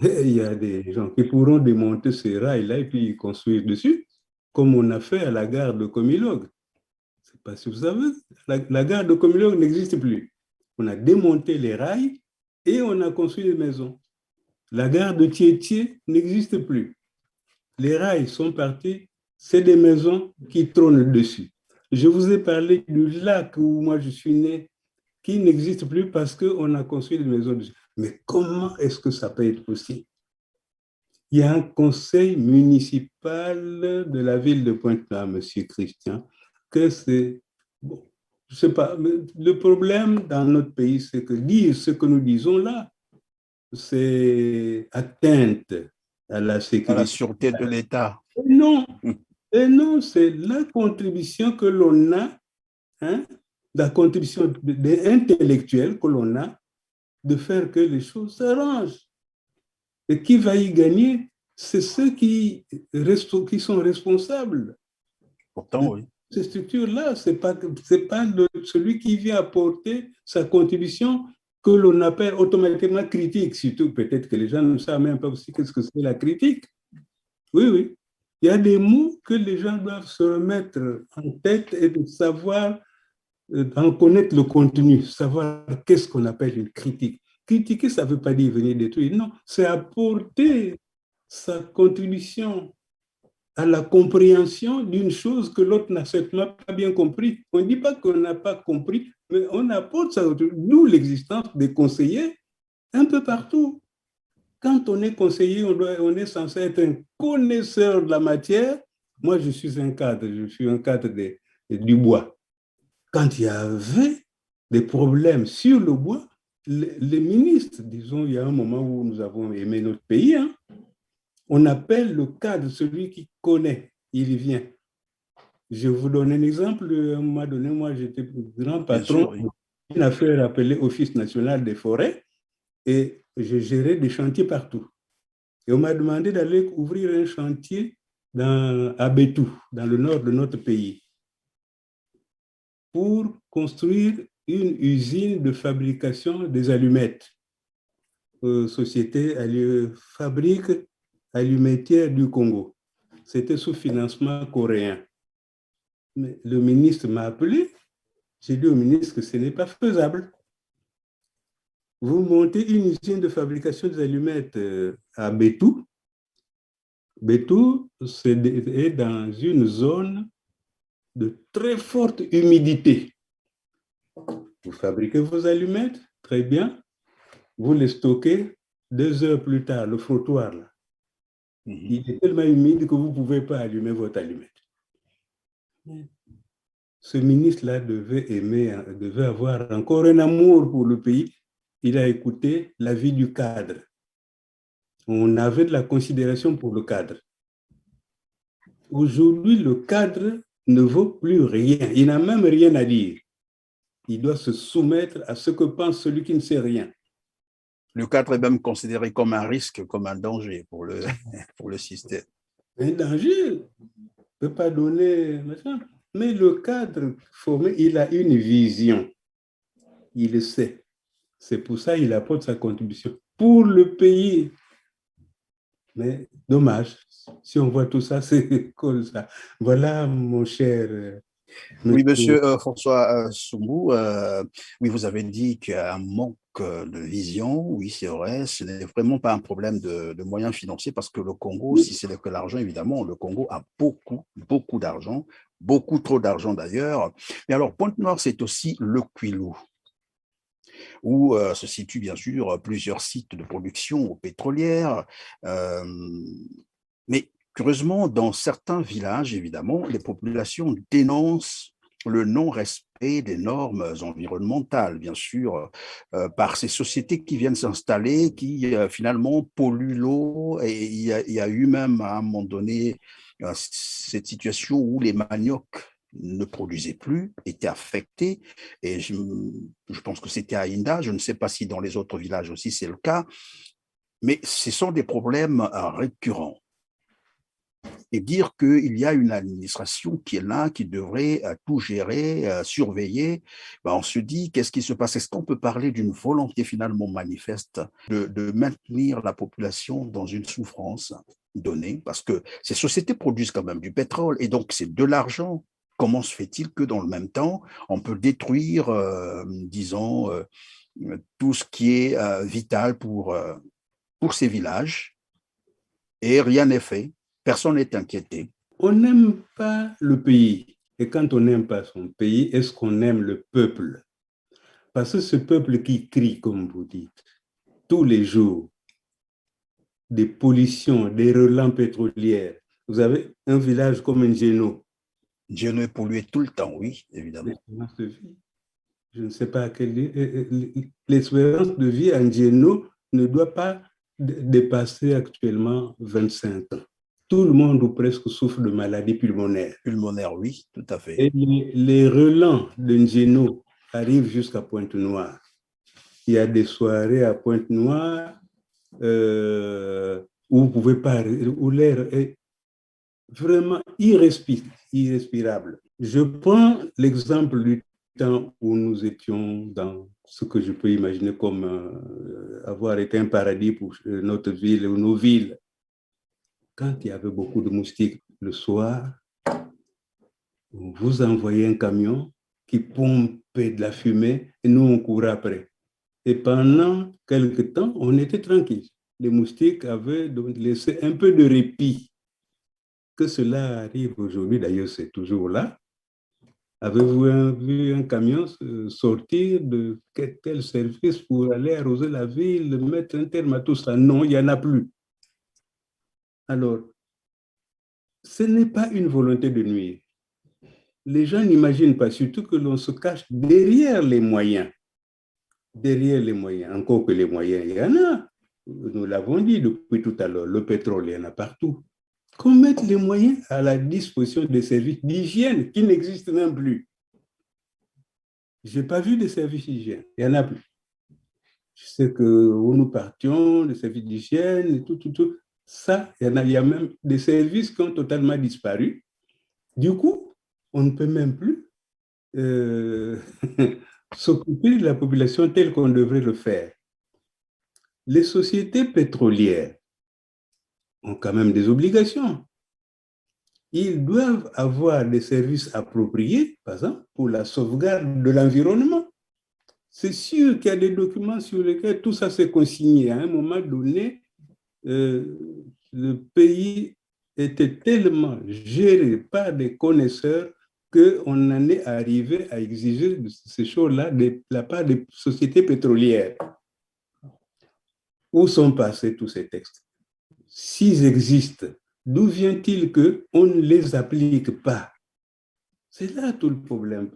il y a des gens qui pourront démonter ces rails-là et puis construire dessus, comme on a fait à la gare de Comilog. Je ne sais pas si vous savez, la gare de Comilog n'existe plus. On a démonté les rails et on a construit des maisons. La gare de Thiétié n'existe plus. Les rails sont partis, c'est des maisons qui trônent dessus. Je vous ai parlé du lac où moi je suis né, qui n'existe plus parce qu'on a construit des maisons dessus. Mais comment est-ce que ça peut être possible? Il y a un conseil municipal de la ville de Pointe-Noire, monsieur Christian, que c'est... Bon, je ne sais pas, mais le problème dans notre pays, c'est que dire ce que nous disons là, c'est atteinte à la sécurité.
À la sûreté de l'État.
Non, et non, c'est la contribution que l'on a, hein, la contribution intellectuelle que l'on a de faire que les choses s'arrangent. Et qui va y gagner? C'est ceux qui sont responsables.
Pourtant, oui.
Ces structures-là, ce n'est pas celui qui vient apporter sa contribution que l'on appelle automatiquement critique. Surtout, peut-être que les gens ne savent même pas aussi qu'est-ce que c'est la critique. Oui, oui. Il y a des mots que les gens doivent se remettre en tête et de savoir, en connaître le contenu, savoir qu'est-ce qu'on appelle une critique. Critiquer, ça ne veut pas dire venir détruire. Non, c'est apporter sa contribution à la compréhension d'une chose que l'autre n'a certainement pas bien compris. On ne dit pas qu'on n'a pas compris, mais on apporte ça. D'où l'existence des conseillers un peu partout. Quand on est conseiller, on est censé être un connaisseur de la matière. Moi, je suis un cadre du bois. Quand il y avait des problèmes sur le bois, les ministres, disons, il y a un moment où nous avons aimé notre pays, hein, On appelle le cadre celui qui connaît, il vient. Je vous donne un exemple. À un moment donné, moi, j'étais grand patron d'une affaire appelée Office national des forêts et je gérais des chantiers partout. Et on m'a demandé d'aller ouvrir un chantier à Bétou, dans le nord de notre pays, pour construire une usine de fabrication des allumettes. Société Fabrique Allumetière du Congo. C'était sous financement coréen. Mais le ministre m'a appelé. J'ai dit au ministre que ce n'est pas faisable. Vous montez une usine de fabrication des allumettes à Bétou. Bétou, est dans une zone de très forte humidité. Vous fabriquez vos allumettes, très bien. Vous les stockez 2 heures plus tard, le frottoir, là. Il est tellement humide que vous ne pouvez pas allumer votre allumette. Ce ministre-là devait avoir encore un amour pour le pays. Il a écouté l'avis du cadre. On avait de la considération pour le cadre. Aujourd'hui, le cadre ne vaut plus rien. Il n'a même rien à dire. Il doit se soumettre à ce que pense celui qui ne sait rien.
Le cadre est même considéré comme un risque, comme un danger pour le système.
Un danger, il ne peut pas donner... Mais le cadre formé, il a une vision. Il le sait. C'est pour ça qu'il apporte sa contribution pour le pays. Mais dommage, si on voit tout ça, c'est comme ça. Voilà, mon cher...
Oui, monsieur François Soumbou, oui, vous avez dit qu'il y a un manque de vision. Oui, c'est vrai, ce n'est vraiment pas un problème de moyens financiers parce que le Congo, si c'est que l'argent, évidemment, le Congo a beaucoup d'argent, beaucoup trop d'argent d'ailleurs. Mais alors, Pointe-Noire, c'est aussi le Kwilu, où se situent bien sûr plusieurs sites de production pétrolière. Mais curieusement, dans certains villages, évidemment, les populations dénoncent le non-respect des normes environnementales, bien sûr, par ces sociétés qui viennent s'installer, qui finalement polluent l'eau. Et il y a eu même à un moment donné cette situation où les maniocs ne produisaient plus, étaient affectés. Et je pense que c'était à Inda, je ne sais pas si dans les autres villages aussi c'est le cas, mais ce sont des problèmes récurrents. Et dire qu'il y a une administration qui est là, qui devrait tout gérer, surveiller, ben on se dit, qu'est-ce qui se passe? Est-ce qu'on peut parler d'une volonté finalement manifeste de maintenir la population dans une souffrance donnée? Parce que ces sociétés produisent quand même du pétrole, et donc c'est de l'argent. Comment se fait-il que dans le même temps, on peut détruire, disons, tout ce qui est vital pour ces villages, et rien n'est fait? Personne n'est inquiété.
On n'aime pas le pays. Et quand on n'aime pas son pays, est-ce qu'on aime le peuple? Parce que ce peuple qui crie, comme vous dites, tous les jours, des pollutions, des relents pétrolières. Vous avez un village comme Ngeno.
Ngeno est pollué tout le temps, oui, évidemment.
Je ne sais pas l'espérance de vie à Ngeno ne doit pas dépasser actuellement 25 ans. Tout le monde ou presque souffre de maladies pulmonaires.
Pulmonaires, oui, tout à fait.
Et les relents de Ngeno arrivent jusqu'à Pointe-Noire. Il y a des soirées à Pointe-Noire où vous pouvez pas, où l'air est vraiment irrespirable. Je prends l'exemple du temps où nous étions dans ce que je peux imaginer comme avoir été un paradis pour notre ville ou nos villes. Quand il y avait beaucoup de moustiques le soir, vous envoyez un camion qui pompait de la fumée et nous, on courait après. Et pendant quelque temps, on était tranquille. Les moustiques avaient donc laissé un peu de répit. Que cela arrive aujourd'hui, d'ailleurs, c'est toujours là. Avez-vous vu un camion sortir de tel service pour aller arroser la ville, mettre un terme à tout ça? Non, il n'y en a plus. Alors, ce n'est pas une volonté de nuire. Les gens n'imaginent pas, surtout que l'on se cache derrière les moyens. Derrière les moyens, encore que les moyens, il y en a. nous l'avons dit depuis tout à l'heure, le pétrole, il y en a partout. Qu'on mette les moyens à la disposition des services d'hygiène qui n'existent même plus. Je n'ai pas vu de services d'hygiène, il n'y en a plus. Je sais que où nous partions, les services d'hygiène, et tout, ça, il y a même des services qui ont totalement disparu. Du coup, on ne peut même plus s'occuper de la population telle qu'on devrait le faire. Les sociétés pétrolières ont quand même des obligations. Ils doivent avoir des services appropriés, par exemple, pour la sauvegarde de l'environnement. C'est sûr qu'il y a des documents sur lesquels tout ça s'est consigné. À un moment donné, le pays était tellement géré par des connaisseurs qu'on en est arrivé à exiger ces choses-là de la part des sociétés pétrolières. Où sont passés tous ces textes? S'ils existent, d'où vient-il qu'on ne les applique pas? C'est là tout le problème.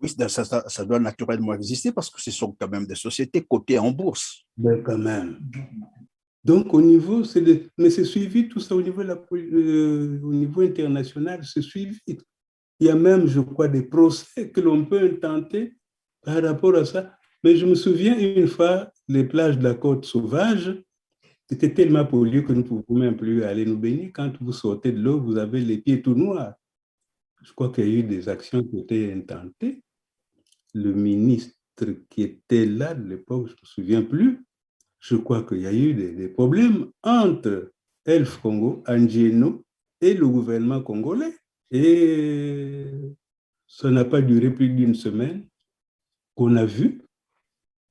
Oui, ça doit naturellement exister parce que ce sont quand même des sociétés cotées en bourse.
Mais quand même. Donc, au niveau, mais c'est suivi tout ça au niveau, au niveau international, c'est suivi. Il y a même, je crois, des procès que l'on peut intenter par rapport à ça. Mais je me souviens une fois, les plages de la côte sauvage, c'était tellement pollué que nous ne pouvons même plus aller nous baigner. Quand vous sortez de l'eau, vous avez les pieds tout noirs. Je crois qu'il y a eu des actions qui ont été intentées. Le ministre qui était là de l'époque, je ne me souviens plus, je crois qu'il y a eu des problèmes entre Elf Congo, Angieno et le gouvernement congolais. Et ça n'a pas duré plus d'une semaine qu'on a vu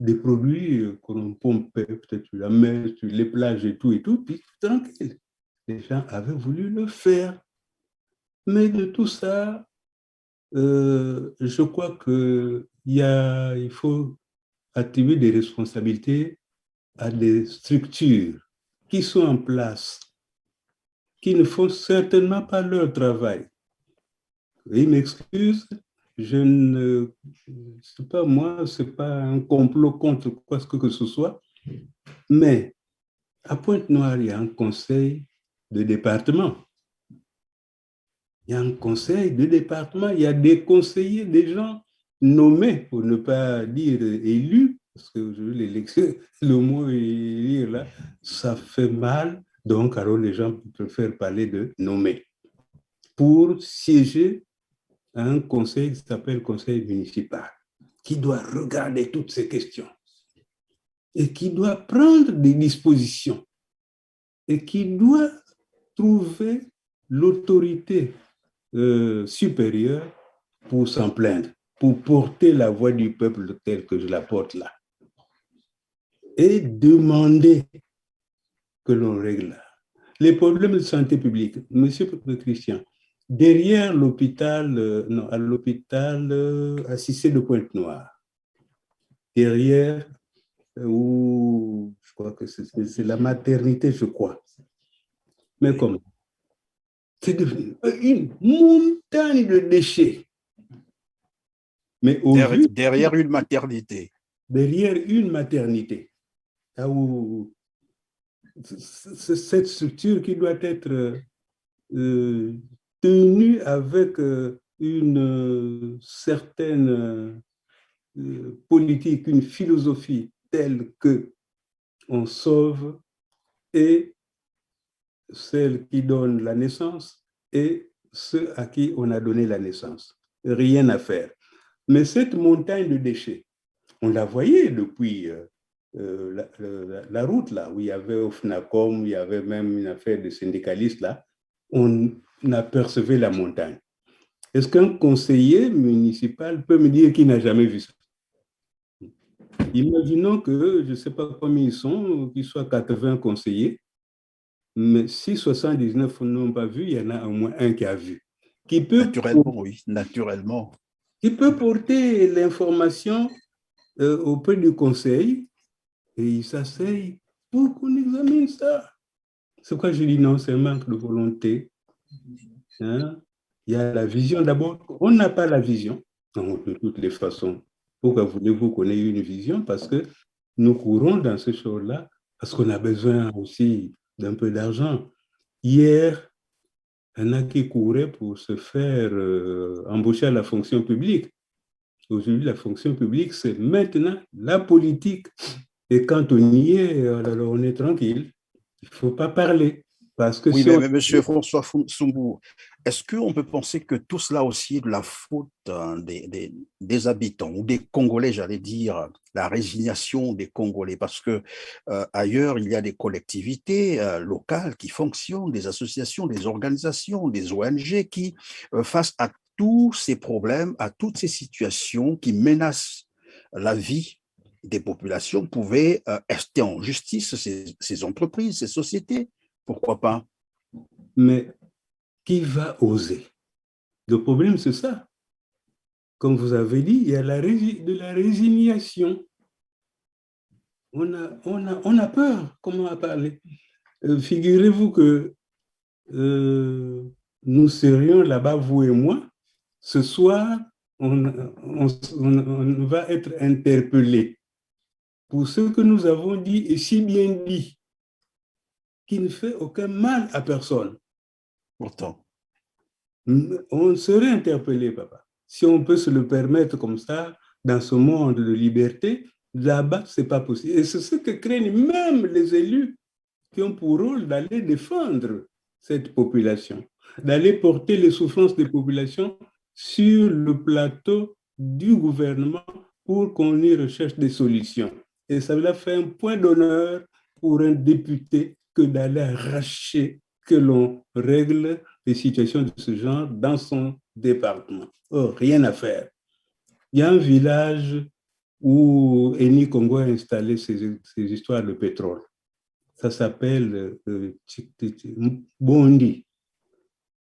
des produits qu'on pompait peut-être sur la mer, sur les plages et tout, puis tranquille. Les gens avaient voulu le faire. Mais de tout ça, je crois qu'il faut attribuer des responsabilités à des structures qui sont en place, qui ne font certainement pas leur travail. Il m'excuse, je ne sais pas moi, ce n'est pas un complot contre quoi que ce soit, mais à Pointe-Noire, il y a un conseil de département. Il y a un conseil de département, il y a des conseillers, des gens nommés, pour ne pas dire élus, parce que l'élection, le mot élire là, ça fait mal, donc alors les gens préfèrent parler de nommés, pour siéger à un conseil qui s'appelle conseil municipal, qui doit regarder toutes ces questions et qui doit prendre des dispositions et qui doit trouver l'autorité supérieure pour s'en plaindre, pour porter la voix du peuple telle que je la porte là. Et demander que l'on règle les problèmes de santé publique. Monsieur Christian, derrière l'hôpital, non, à l'hôpital assisté de Pointe-Noire, derrière où je crois que c'est la maternité, je crois. Mais comment? C'est devenu une montagne de déchets. Mais
derrière une maternité.
Derrière une maternité. Là où cette structure qui doit être tenue avec une certaine politique, une philosophie telle que on sauve et celle qui donne la naissance et ceux à qui on a donné la naissance. Rien à faire. Mais cette montagne de déchets, on la voyait depuis la route là, où il y avait au FNACOM, il y avait même une affaire de syndicalistes là, on apercevait la montagne. Est-ce qu'un conseiller municipal peut me dire qu'il n'a jamais vu ça? Imaginons que, je ne sais pas combien ils sont, qu'ils soient 80 conseillers, mais si 79 n'ont pas vu, il y en a au moins un qui a vu. Qui peut
naturellement.
Qui peut porter l'information auprès du conseil et il s'asseye pour qu'on examine ça. C'est pourquoi je dis non, c'est un manque de volonté. Hein? Il y a la vision d'abord. On n'a pas la vision, de toutes les façons. Pourquoi voulez-vous qu'on ait une vision? Parce que nous courons dans ce choses-là parce qu'on a besoin aussi d'un peu d'argent. Hier, il y en a qui couraient pour se faire embaucher à la fonction publique. Aujourd'hui, la fonction publique, c'est maintenant la politique. Et quand on y est, alors on est tranquille. Il ne faut pas parler. Parce que
Oui,
si on...
mais Monsieur François Soumbourg, est-ce qu'on peut penser que tout cela aussi est de la faute des habitants ou des Congolais, j'allais dire, la résignation des Congolais? Parce que ailleurs, il y a des collectivités locales qui fonctionnent, des associations, des organisations, des ONG qui, face à tous ces problèmes, à toutes ces situations qui menacent la vie des populations, pouvaient rester en justice ces entreprises, ces sociétés. Pourquoi pas?
Mais qui va oser? Le problème, c'est ça. Comme vous avez dit, il y a de la résignation. On a peur, comment parler. Figurez-vous que nous serions là-bas, vous et moi. Ce soir, on va être interpellés pour ce que nous avons dit et si bien dit, qui ne fait aucun mal à personne.
Pourtant.
On serait interpellé, papa. Si on peut se le permettre comme ça, dans ce monde de liberté, là-bas, ce n'est pas possible. Et c'est ce que craignent même les élus qui ont pour rôle d'aller défendre cette population, d'aller porter les souffrances des populations sur le plateau du gouvernement pour qu'on y recherche des solutions. Et ça leur fait un point d'honneur pour un député que d'aller arracher que l'on règle des situations de ce genre dans son département. Oh, rien à faire. Il y a un village où Eni Congo a installé ses histoires de pétrole. Ça s'appelle Bondi.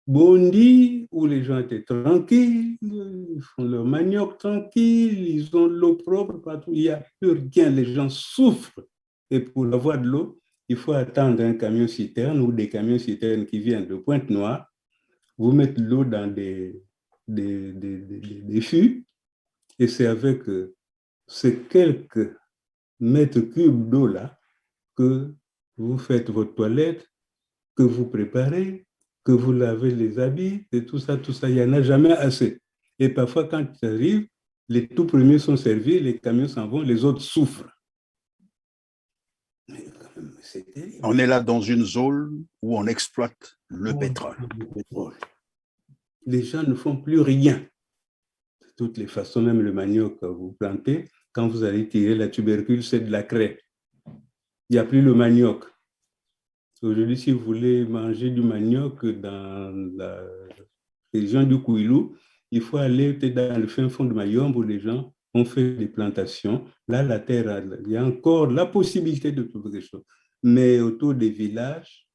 Bondi, où les gens étaient tranquilles, ils font leur manioc tranquille, ils ont l'eau propre partout, il n'y a plus rien, les gens souffrent. Et pour avoir de l'eau, il faut attendre un camion-citerne ou des camions-citernes qui viennent de Pointe-Noire, vous mettre l'eau dans des fûts, et c'est avec ces quelques mètres cubes d'eau-là que vous faites votre toilette, que vous préparez, que vous lavez les habits, et tout ça, il n'y en a jamais assez. Et parfois, quand ça arrive, les tout premiers sont servis, les camions s'en vont, les autres souffrent. Mais quand même, c'est terrible.
On est là dans une zone où on exploite le pétrole.
Les gens ne font plus rien. De toutes les façons, même le manioc que vous plantez, quand vous allez tirer la tubercule, c'est de la craie. Il n'y a plus le manioc. Aujourd'hui, si vous voulez manger du manioc dans la région du Kouilou, il faut aller peut-être dans le fin fond de Mayombe où les gens ont fait des plantations. Là, la terre, il y a encore la possibilité de trouver quelque chose. Mais autour des villages,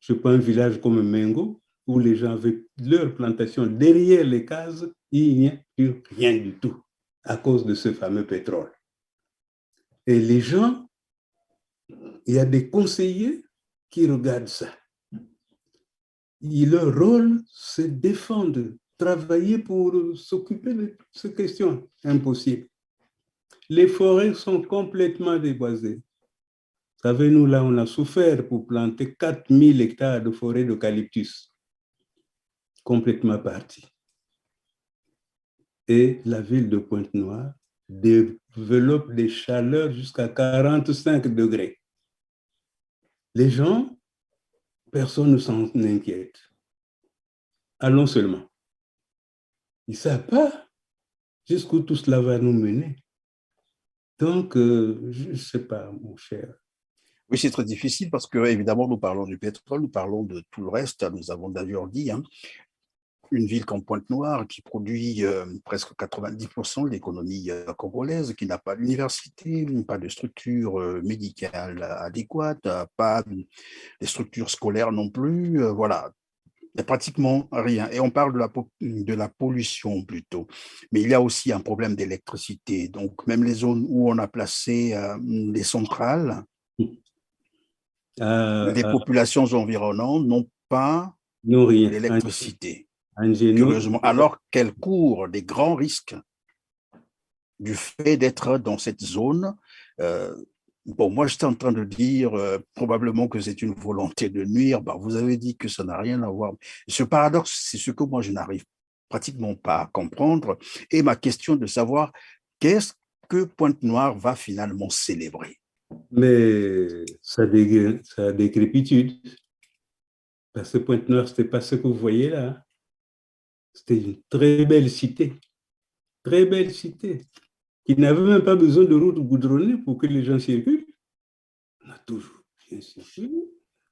je prends un village comme Mengo, où les gens avaient leur plantation derrière les cases, il n'y a plus rien du tout à cause de ce fameux pétrole. Et les gens, il y a des conseillers qui regardent ça. Leur rôle, c'est défendre, travailler pour s'occuper de ces questions. Impossible. Les forêts sont complètement déboisées. Vous savez, nous, là, on a souffert pour planter 4000 hectares de forêt d'eucalyptus. Complètement partie. Et la ville de Pointe-Noire développe des chaleurs jusqu'à 45 degrés. Les gens, personne ne s'en inquiète. Allons seulement. Ils ne savent pas jusqu'où tout cela va nous mener. Donc, je ne sais pas, mon cher.
Oui, c'est très difficile parce que, évidemment, nous parlons du pétrole, nous parlons de tout le reste. Nous avons d'ailleurs dit, une ville comme Pointe-Noire qui produit presque 90% de l'économie congolaise, qui n'a pas d'université, pas de structure médicale adéquate, pas de structures scolaires non plus. Voilà, il n'y a pratiquement rien. Et on parle de la pollution plutôt. Mais il y a aussi un problème d'électricité. Donc, même les zones où on a placé les centrales, les populations environnantes n'ont pas
Non, rien.
d'électricité.
Angéno,
Curieusement, alors qu'elles courent des grands risques du fait d'être dans cette zone Bon, moi, j'étais en train de dire probablement que c'est une volonté de nuire. Bah, vous avez dit que ça n'a rien à voir. Ce paradoxe, c'est ce que moi, je n'arrive pratiquement pas à comprendre. Et ma question de savoir qu'est-ce que Pointe-Noire va finalement célébrer.
Mais sa décrépitude, parce que Pointe-Noire, ce n'était pas ce que vous voyez là. C'était une très belle cité, qui n'avait même pas besoin de route goudronnée pour que les gens circulent. On a toujours bien circulé.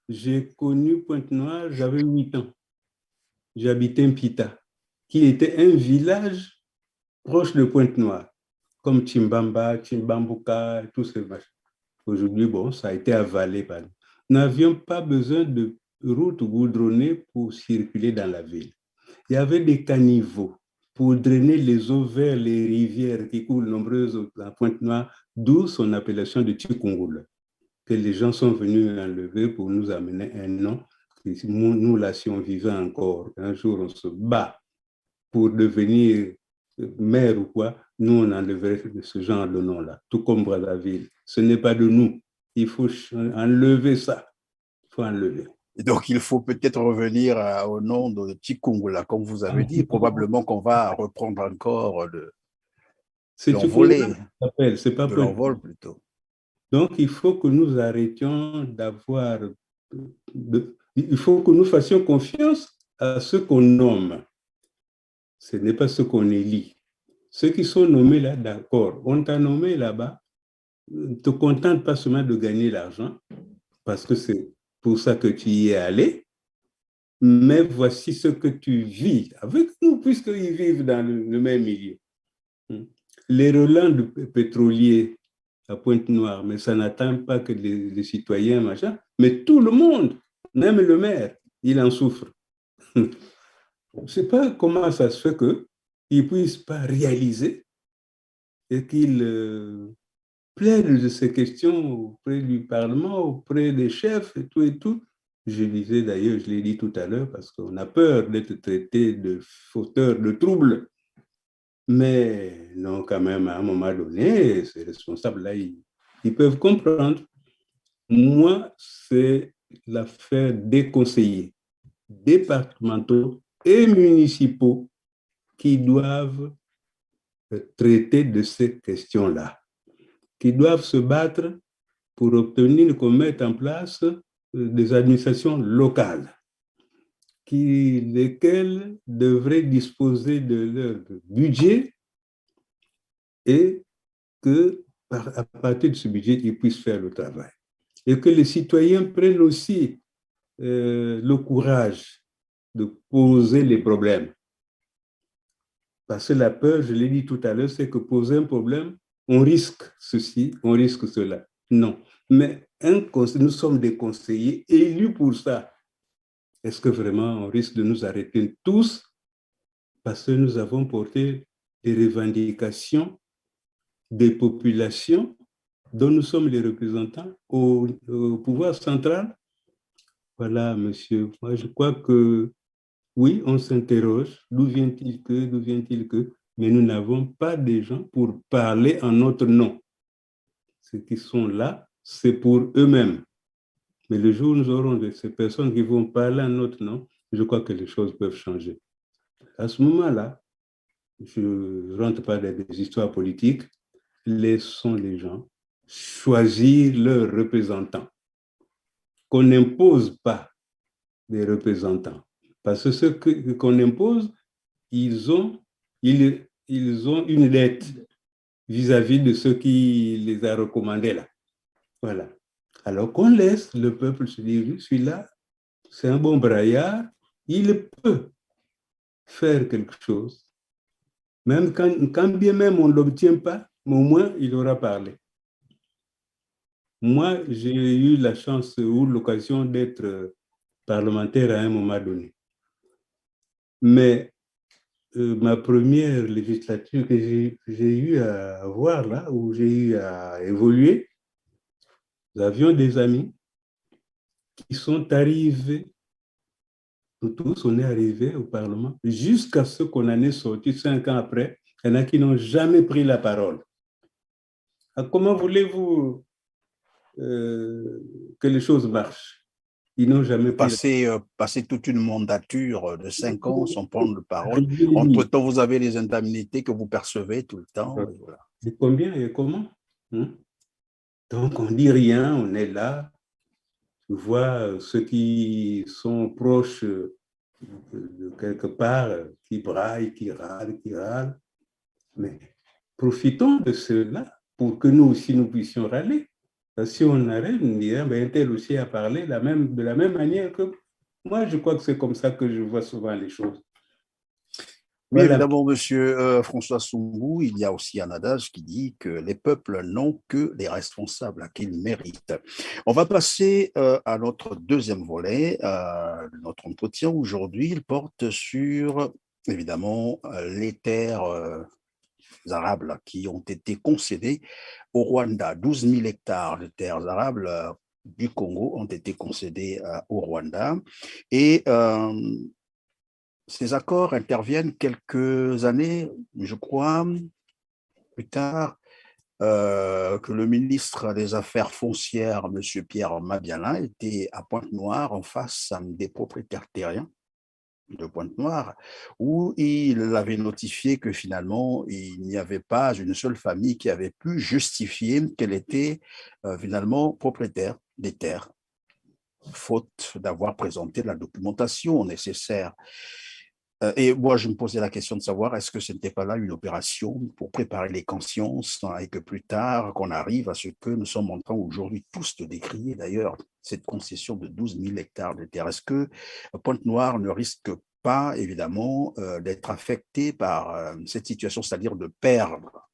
J'ai connu Pointe-Noire, j'avais 8 ans. J'habitais Mpita, qui était un village proche de Pointe-Noire, comme Chimbamba, Chimbambuka, tous ces machins. Aujourd'hui, bon, ça a été avalé par nous. Nous n'avions pas besoin de route goudronnée pour circuler dans la ville. Il y avait des caniveaux pour drainer les eaux vers les rivières qui coulent nombreuses à Pointe-Noire, d'où son appellation de Tikungula, que les gens sont venus enlever pour nous amener un nom. Nous, là, si on vivait encore, un jour, on se bat pour devenir maire ou quoi, nous, on enleverait ce genre de nom-là, tout comme Brazzaville. Ce n'est pas de nous. Il faut enlever ça. Il faut enlever.
Et donc, il faut peut-être revenir au nom de Tikungula, comme vous avez dit. Probablement qu'on va reprendre encore
C'est Tikungula
l'envolée,
qui s'appelle, c'est pas
de
Pointe.
l'envol plutôt.
Donc, il faut que nous arrêtions d'avoir... il faut que nous fassions confiance à ce qu'on nomme. Ce n'est pas ce qu'on élit. Ceux qui sont nommés là, d'accord, on t'a nommé là-bas, ne te contente pas seulement de gagner l'argent, parce que c'est pour ça que tu y es allé, mais voici ce que tu vis avec nous, puisqu'ils vivent dans le même milieu. Les relents de pétroliers à Pointe-Noire, mais ça n'atteint pas que les citoyens, machin, mais tout le monde, même le maire, il en souffre. Je ne sais pas comment ça se fait qu'il ne puisse pas réaliser et qu'il plaide de ces questions auprès du Parlement, auprès des chefs et tout et tout. Je disais d'ailleurs, je l'ai dit tout à l'heure, parce qu'on a peur d'être traité de fauteur de troubles. Mais non, quand même, à un moment donné, ces responsables-là, ils peuvent comprendre. Moi, c'est l'affaire des conseillers départementaux et municipaux qui doivent traiter de ces questions-là, qui doivent se battre pour obtenir qu'on mette en place des administrations locales, lesquelles devraient disposer de leur budget et que, à partir de ce budget, ils puissent faire le travail. Et que les citoyens prennent aussi le courage de poser les problèmes. Parce que la peur, je l'ai dit tout à l'heure, c'est que poser un problème, on risque ceci, on risque cela. Non. Mais nous sommes des conseillers élus pour ça. Est-ce que vraiment on risque de nous arrêter tous parce que nous avons porté des revendications des populations dont nous sommes les représentants au pouvoir central? Voilà, monsieur. Moi, je crois que oui, on s'interroge. D'où vient-il que, d'où vient-il que? Mais nous n'avons pas des gens pour parler en notre nom. Ceux qui sont là, c'est pour eux-mêmes. Mais le jour où nous aurons ces personnes qui vont parler en notre nom, je crois que les choses peuvent changer. À ce moment-là, je ne rentre pas dans des histoires politiques, laissons les gens choisir leurs représentants. Qu'on n'impose pas des représentants. Parce que ceux qu'on impose, ils ont une dette vis-à-vis de ceux qui les a recommandés là. Voilà. Alors qu'on laisse le peuple se dire, celui-là, c'est un bon braillard, il peut faire quelque chose. Même quand bien même on ne l'obtient pas, mais au moins il aura parlé. Moi, j'ai eu la chance ou l'occasion d'être parlementaire à un moment donné. Mais ma première législature que j'ai eu à voir là, où j'ai eu à évoluer, nous avions des amis qui sont arrivés, nous tous, on est arrivés au Parlement, jusqu'à ce qu'on en ait sorti 5 ans après. Il y en a qui n'ont jamais pris la parole. Alors, comment voulez-vous que les choses marchent. Ils n'ont jamais pris
passer toute une mandature de 5 ans sans prendre de parole.
la...
Entre-temps, vous avez les indemnités que vous percevez tout le temps. Et voilà.
Et combien et comment, hein? Donc, on ne dit rien, on est là. Tu vois ceux qui sont proches de quelque part, qui braillent, qui râlent. Mais profitons de cela pour que nous aussi, nous puissions râler. Si on arrête, on dirait, ben, tel aussi a parlé de la même manière que moi. Je crois que c'est comme ça que je vois souvent les choses.
Oui,
Voilà.
évidemment, monsieur François Soumbou, il y a aussi un adage qui dit que les peuples n'ont que les responsables à qu'ils méritent. On va passer à notre deuxième volet. Notre entretien aujourd'hui, il porte sur, évidemment, les terres arabes là, qui ont été concédées au Rwanda. 12 000 hectares de terres arables du Congo ont été concédés au Rwanda. Et ces accords interviennent quelques années, je crois, plus tard, que le ministre des Affaires foncières, M. Pierre Mabiala, était à Pointe-Noire en face des propriétaires terriens de Pointe-Noire, où il avait notifié que finalement, il n'y avait pas une seule famille qui avait pu justifier qu'elle était finalement propriétaire des terres, faute d'avoir présenté la documentation nécessaire. Et moi, je me posais la question de savoir, est-ce que ce n'était pas là une opération pour préparer les consciences, hein, et que plus tard, qu'on arrive à ce que nous sommes en train aujourd'hui tous de décrier d'ailleurs, cette concession de 12 000 hectares de terre. Est-ce que Pointe-Noire ne risque pas, évidemment, d'être affecté par cette situation, c'est-à-dire de perdre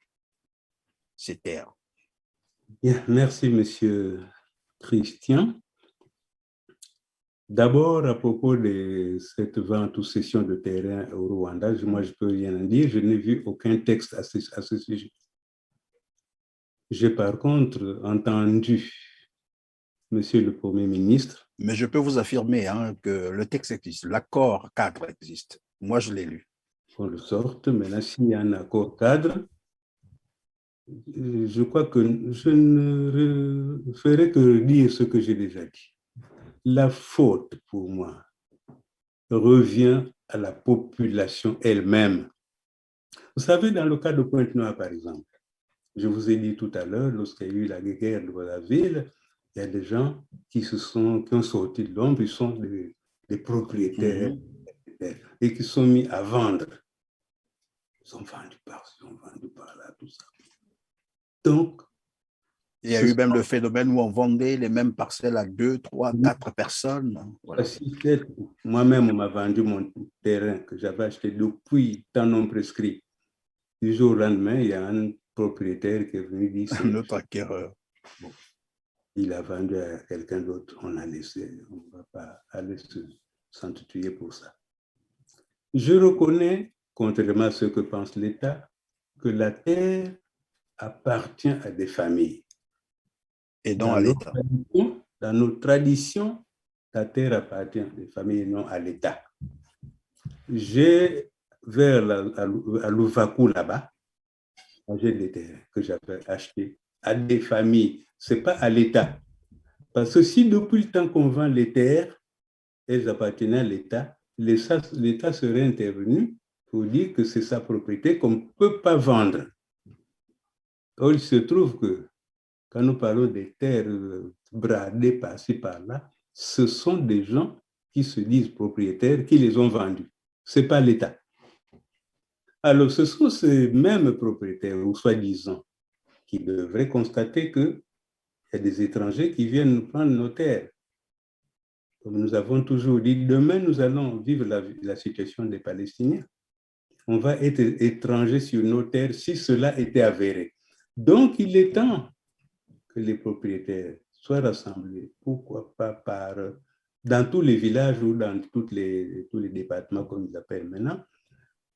ces terres?
Bien, merci, monsieur Christian. D'abord, à propos de cette vente ou cession de terrain au Rwanda, moi, je ne peux rien en dire. Je n'ai vu aucun texte à ce sujet. J'ai par contre entendu monsieur le Premier ministre.
Mais je peux vous affirmer que le texte existe, l'accord cadre existe. Moi, je l'ai lu.
Qu'on le sorte. Maintenant, s'il y a un accord cadre, je crois que je ne ferai que dire ce que j'ai déjà dit. La faute, pour moi, revient à la population elle-même. Vous savez, dans le cas de Pointe-Noire, par exemple, je vous ai dit tout à l'heure, lorsqu'il y a eu la guerre de la ville, il y a des gens qui ont sorti de l'ombre, ils sont des propriétaires et qui sont mis à vendre. Ils sont vendus par-ci, ils sont vendus par-là, tout ça. Donc,
il y a eu même le phénomène où on vendait les mêmes parcelles à 2, 3, 4 personnes.
Voilà. Moi-même, on m'a vendu mon terrain que j'avais acheté depuis temps non prescrit. Du jour au lendemain, il y a un propriétaire qui est venu dire
un autre acquéreur.
Bon, il a vendu à quelqu'un d'autre, on a laissé, on ne va pas aller s'entretuer pour ça. Je reconnais, contrairement à ce que pense l'État, que la terre appartient à des familles.
Et non à l'État.
Dans nos traditions, la terre appartient à des familles et non à l'État. J'ai, à Louvakou, là-bas, j'ai des terres que j'avais achetées à des familles. Ce n'est pas à l'État. Parce que si depuis le temps qu'on vend les terres, elles appartenaient à l'État, l'État serait intervenu pour dire que c'est sa propriété qu'on ne peut pas vendre. Or, il se trouve que quand nous parlons des terres bradées par-ci, par-là, ce sont des gens qui se disent propriétaires qui les ont vendues. Ce n'est pas l'État. Alors, ce sont ces mêmes propriétaires, ou soi-disant, qui devraient constater qu'il y a des étrangers qui viennent nous prendre nos terres. Comme nous avons toujours dit, demain, nous allons vivre la situation des Palestiniens. On va être étrangers sur nos terres si cela était avéré. Donc, il est temps que les propriétaires soient rassemblés, pourquoi pas dans tous les villages ou dans tous les départements, comme ils appellent maintenant,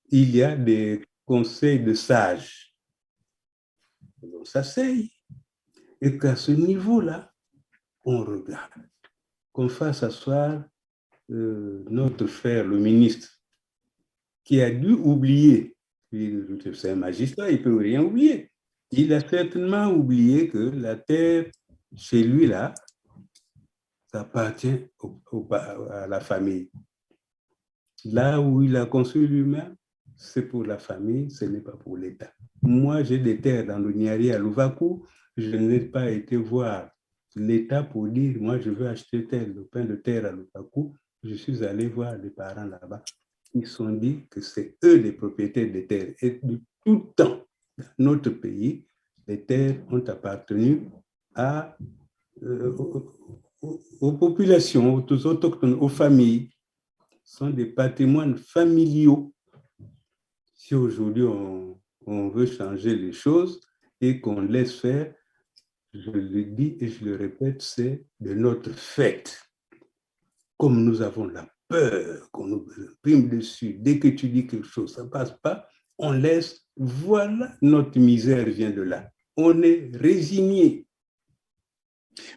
il y a des conseils de sages. On s'asseye et qu'à ce niveau-là, on regarde, qu'on fasse asseoir notre frère, le ministre, qui a dû oublier, c'est un magistrat, il ne peut rien oublier. Il a certainement oublié que la terre chez lui, là, ça appartient à la famille. Là où il a construit lui-même, c'est pour la famille, ce n'est pas pour l'État. Moi, j'ai des terres dans le Niari à Louvakou, je n'ai pas été voir l'État pour dire, moi, je veux acheter tel pain de terre à Louvakou. Je suis allé voir les parents là-bas. Ils se sont dit que c'est eux les propriétaires des terres. Et de tout temps, dans notre pays, les terres ont appartenu à, aux populations, aux autochtones, aux familles. Ce sont des patrimoines familiaux. Si aujourd'hui on veut changer les choses et qu'on laisse faire, je le dis et je le répète, c'est de notre fait. Comme nous avons la peur qu'on nous prime dessus, dès que tu dis quelque chose, ça ne passe pas, on laisse, voilà, notre misère vient de là. On est résigné.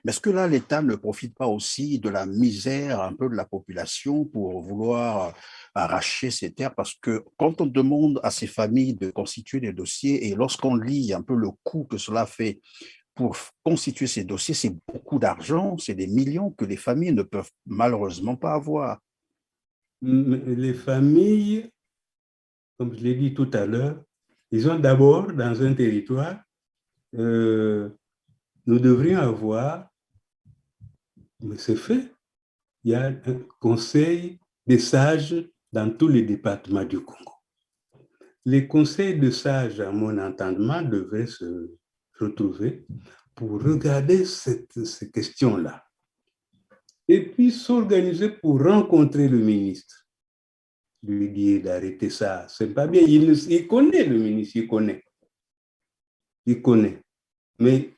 Mais est-ce que là, l'État ne profite pas aussi de la misère un peu de la population pour vouloir arracher ces terres? Parce que quand on demande à ces familles de constituer des dossiers et lorsqu'on lit un peu le coût que cela fait pour constituer ces dossiers, c'est beaucoup d'argent, c'est des millions que les familles ne peuvent malheureusement pas avoir.
Les familles, comme je l'ai dit tout à l'heure, ils ont d'abord, dans un territoire, nous devrions avoir, mais c'est fait, il y a un conseil des sages dans tous les départements du Congo. Les conseils de sages, à mon entendement, devraient se retrouver pour regarder ces questions-là. Et puis s'organiser pour rencontrer le ministre, lui dire d'arrêter ça. C'est pas bien. Il connaît le ministre, il connaît. Il connaît. Mais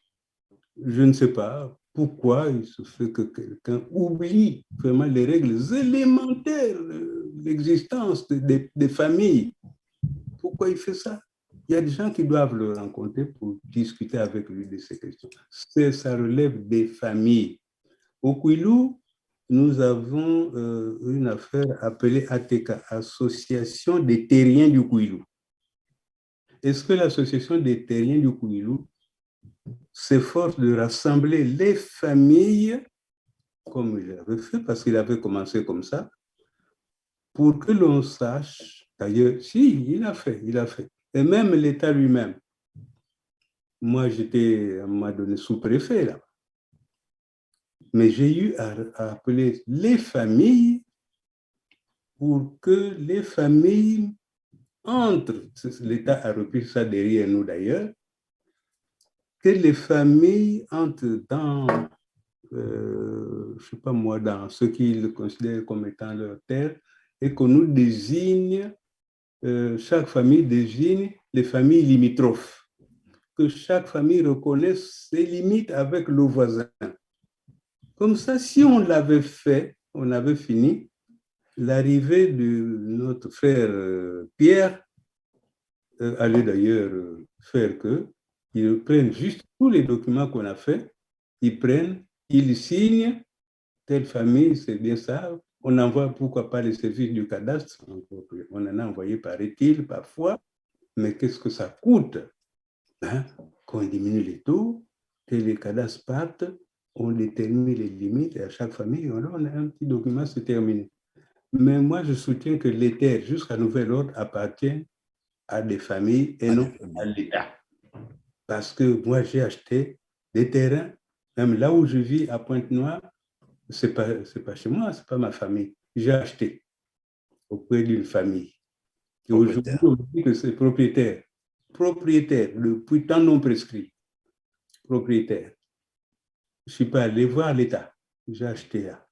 je ne sais pas pourquoi il se fait que quelqu'un oublie vraiment les règles élémentaires de l'existence des familles. Pourquoi il fait ça? Il y a des gens qui doivent le rencontrer pour discuter avec lui de ces questions. Ça relève des familles. Au Kouilou, nous avons une affaire appelée ATK, Association des terriens du Kouilou. Est-ce que l'association des terriens du Kouilou s'efforce de rassembler les familles, comme il avait fait, parce qu'il avait commencé comme ça, pour que l'on sache, d'ailleurs, si, il a fait. Et même l'État lui-même. Moi, j'étais à un moment donné sous-préfet, là. Mais j'ai eu à appeler les familles pour que les familles entrent. L'État a repris ça derrière nous d'ailleurs, que les familles entrent dans, je ne sais pas moi, dans ce qu'ils considèrent comme étant leur terre et qu'on nous désigne, chaque famille désigne les familles limitrophes, que chaque famille reconnaisse ses limites avec le voisin. Comme ça, si on l'avait fait, on avait fini, l'arrivée de notre frère Pierre allait d'ailleurs faire que ils prennent juste tous les documents qu'on a fait, ils prennent, ils signent, telle famille, c'est bien ça. On envoie, pourquoi pas, les services du cadastre. On en a envoyé, paraît-il, parfois. Mais qu'est-ce que ça coûte, hein? Qu'on diminue les taux, que les cadastres partent, on détermine les limites et à chaque famille, on a un petit document, c'est terminé. Mais moi, je soutiens que les terres, jusqu'à nouvel ordre, appartiennent à des familles et non à l'État. Parce que moi, j'ai acheté des terrains, même là où je vis, à Pointe-Noire, c'est pas chez moi, c'est pas ma famille. J'ai acheté auprès d'une famille. Et aujourd'hui, on dit que c'est propriétaire. Propriétaire, depuis temps non prescrit. Propriétaire. Je ne suis pas allé voir l'État. J'ai acheté là.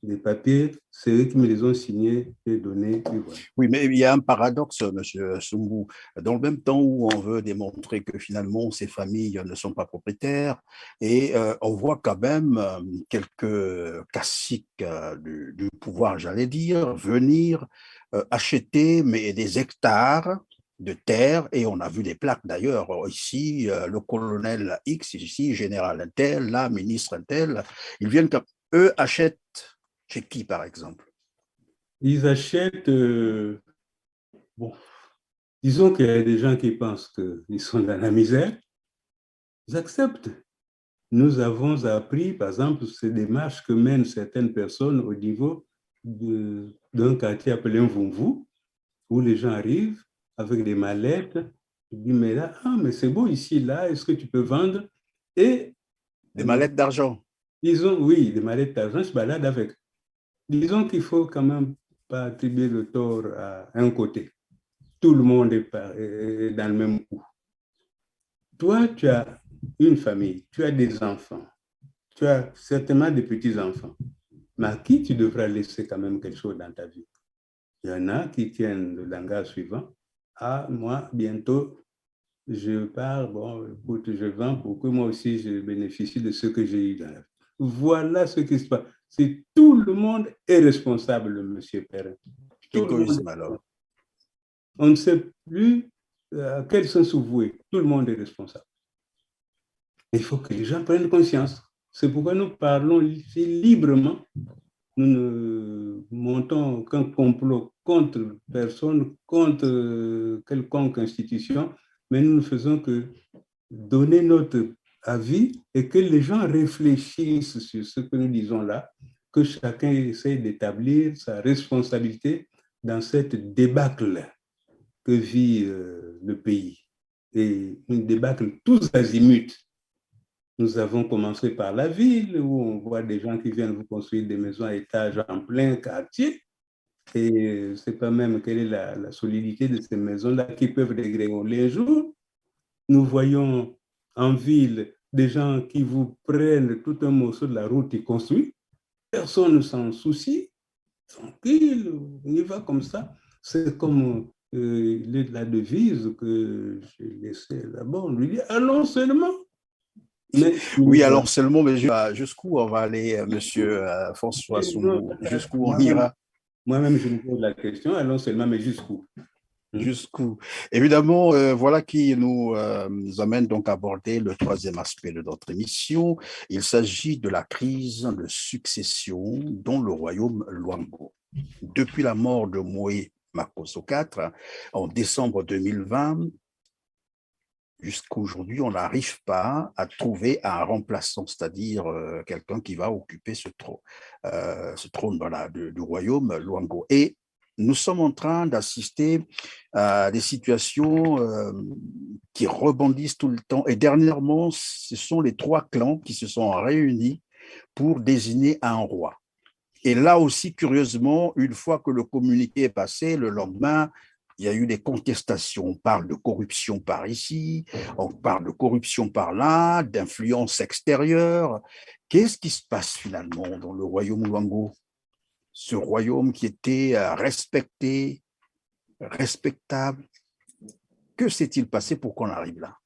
Les papiers, c'est eux qui me les ont signés et donnés. Et voilà.
Oui, mais il y a un paradoxe, M. Sumbu. Dans le même temps où on veut démontrer que finalement ces familles ne sont pas propriétaires, et on voit quand même quelques caciques du pouvoir, j'allais dire, venir acheter mais des hectares de terre, et on a vu des plaques d'ailleurs, ici, le colonel X, ici, général tel, là, ministre tel, ils viennent comme eux achètent chez qui, par exemple?
Ils achètent, bon, disons qu'il y a des gens qui pensent qu'ils sont dans la misère, ils acceptent. nous avons appris, par exemple, ces démarches que mènent certaines personnes au niveau d'un quartier appelé Mvumvu, où les gens arrivent avec des mallettes. Je dis, mais là, ah, mais c'est beau ici, là, est-ce que tu peux vendre? Et
Des mallettes d'argent.
disons, oui, des mallettes d'argent, je balade avec. Disons qu'il faut quand même pas attribuer le tort à un côté. Tout le monde est dans le même coup. Toi, tu as une famille, tu as des enfants, tu as certainement des petits-enfants, mais à qui tu devras laisser quand même quelque chose dans ta vie. Il y en a qui tiennent le langage suivant. Ah, moi, bientôt, je pars, bon, écoute, je vends pour que moi aussi je bénéficie de ce que j'ai eu dans la vie. Voilà ce qui se passe. C'est tout le monde est responsable, monsieur Perrin. Tout le monde.
Égoïsme alors.
On ne sait plus à quel sens vous vouer. Tout le monde est responsable. Il faut que les gens prennent conscience. C'est pourquoi nous parlons ici librement. Nous ne montons aucun complot contre personne, contre quelconque institution, mais nous ne faisons que donner notre avis et que les gens réfléchissent sur ce que nous disons là, que chacun essaie d'établir sa responsabilité dans cette débâcle que vit le pays. Et une débâcle tous azimuts. Nous avons commencé par la ville, où on voit des gens qui viennent vous construire des maisons à étages en plein quartier. Et je ne sais pas même quelle est la solidité de ces maisons-là qui peuvent dégringoler un jour. Nous voyons en ville des gens qui vous prennent tout un morceau de la route et construisent. Personne ne s'en soucie. Tranquille, on y va comme ça. C'est comme la devise que j'ai laissée là-bas. On lui dit, allons seulement. Mais
Oui, alors seulement, mais jusqu'où on va aller, monsieur François Soumou? Jusqu'où on ira?
moi-même, je me pose la question, allons seulement, mais jusqu'où?
Jusqu'où? Évidemment, voilà qui nous amène donc à aborder le troisième aspect de notre émission. Il s'agit de la crise de succession dans le royaume Luango. Depuis la mort de Moïse Makosso IV en décembre 2020, jusqu'à aujourd'hui, on n'arrive pas à trouver un remplaçant, c'est-à-dire quelqu'un qui va occuper ce trône voilà, du royaume Luango. Et nous sommes en train d'assister à des situations qui rebondissent tout le temps. Et dernièrement, ce sont les trois clans qui se sont réunis pour désigner un roi. Et là aussi, curieusement, une fois que le communiqué est passé, le lendemain, il y a eu des contestations. On parle de corruption par ici, on parle de corruption par là, d'influence extérieure. Qu'est-ce qui se passe finalement dans le royaume Luango? Ce royaume qui était respecté, respectable. Que s'est-il passé pour qu'on arrive là?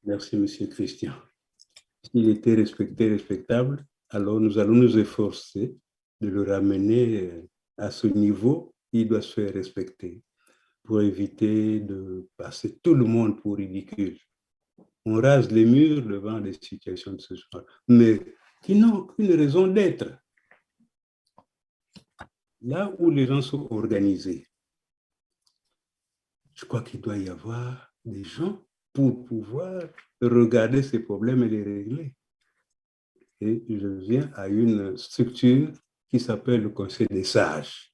Merci, monsieur Christian. S'il était respecté, respectable, alors nous allons nous efforcer de le ramener à ce niveau. Il doit se faire respecter pour éviter de passer tout le monde pour ridicule. On rase les murs devant des situations de ce genre, mais qui n'ont aucune raison d'être. Là où les gens sont organisés, je crois qu'il doit y avoir des gens pour pouvoir regarder ces problèmes et les régler. Et je viens à une structure qui s'appelle le Conseil des sages.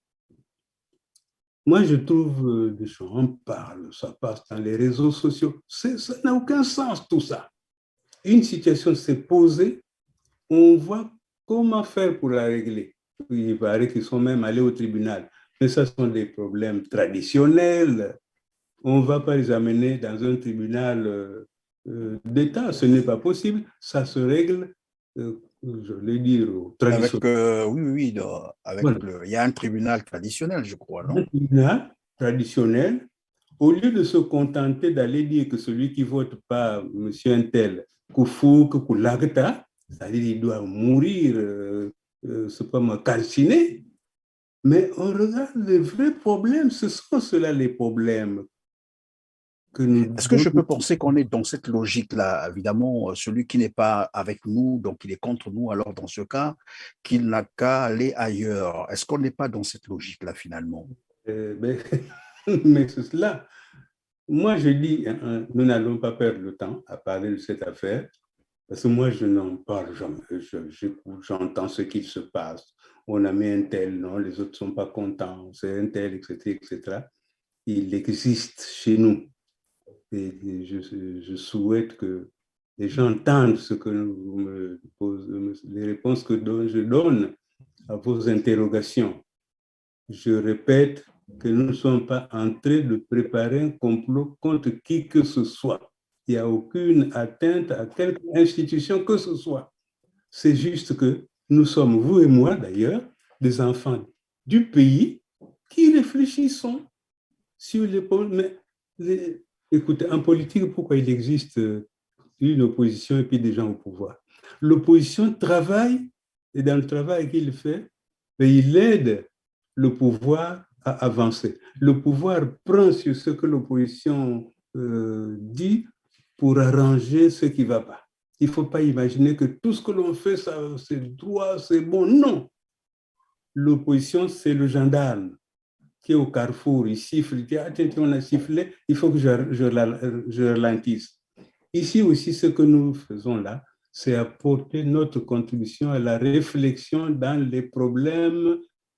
Moi, je trouve des gens en parlent, ça passe dans les réseaux sociaux. Ça n'a aucun sens, tout ça. Une situation s'est posée, on voit comment faire pour la régler. Il paraît qu'ils sont même allés au tribunal. Mais ça sont des problèmes traditionnels. On ne va pas les amener dans un tribunal d'État. Ce n'est pas possible. Ça se règle, je vais dire,
Avec,
traditionnel.
oui, avec
Voilà.
il y a un tribunal traditionnel, je crois, non?
Un tribunal traditionnel, au lieu de se contenter d'aller dire que celui qui vote pas monsieur Intel, Koufouk, Koulagta, c'est-à-dire qu'il doit mourir, c'est pas me calciner, mais on regarde les vrais problèmes, ce sont ceux-là les problèmes que nous
Est-ce que je peux
devons.
penser qu'on est dans cette logique-là? Évidemment, celui qui n'est pas avec nous, donc il est contre nous, alors dans ce cas, qu'il n'a qu'à aller ailleurs. Est-ce qu'on n'est pas dans cette logique-là finalement?
Mais, mais c'est cela. Moi, je dis, nous n'allons pas perdre le temps à parler de cette affaire. Parce que moi, je n'en parle jamais. J'écoute, j'entends ce qui se passe. On a mis un tel, non, les autres ne sont pas contents, c'est un tel, etc., etc. Il existe chez nous. Et je souhaite que les gens entendent ce que vous me posez, les réponses que je donne à vos interrogations. Je répète que nous ne sommes pas en train de préparer un complot contre qui que ce soit. Il n'y a aucune atteinte à quelque institution que ce soit. C'est juste que nous sommes, vous et moi d'ailleurs, des enfants du pays qui réfléchissons sur les problèmes. Écoutez, en politique, pourquoi il existe une opposition et puis des gens au pouvoir? L'opposition travaille, et dans le travail qu'il fait, il aide le pouvoir à avancer. Le pouvoir prend sur ce que l'opposition dit pour arranger ce qui ne va pas. Il ne faut pas imaginer que tout ce que l'on fait, c'est droit, c'est bon. Non. L'opposition, c'est le gendarme qui est au carrefour, il siffle, il dit, ah, tiens, on a sifflé, il faut que je ralentisse. Ici aussi, ce que nous faisons là, c'est apporter notre contribution à la réflexion dans les problèmes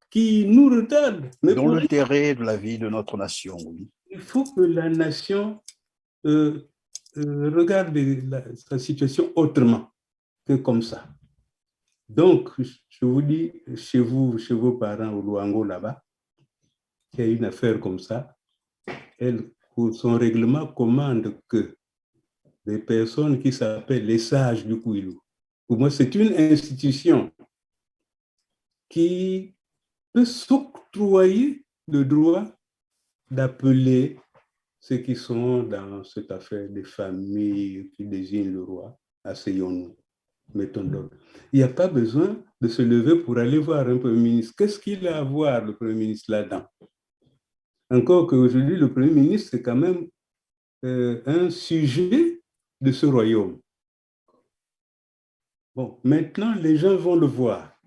qui nous retardent.
Mais dans l'intérêt de la vie de notre nation, oui.
Il faut que la nation regarde sa situation autrement que comme ça. Donc, je vous dis, chez vous, chez vos parents au Luango là-bas, il y a une affaire comme ça, son règlement commande que des personnes qui s'appellent les sages du Kouilou, pour moi, c'est une institution qui peut s'octroyer le droit d'appeler ceux qui sont dans cette affaire des familles qui désignent le roi, asseyons-nous, mettons l'ordre. Il n'y a pas besoin de se lever pour aller voir un Premier ministre. Qu'est-ce qu'il a à voir, le Premier ministre, là-dedans? Encore qu'aujourd'hui, le Premier ministre, c'est quand même un sujet de ce royaume. Bon, maintenant, les gens vont le voir.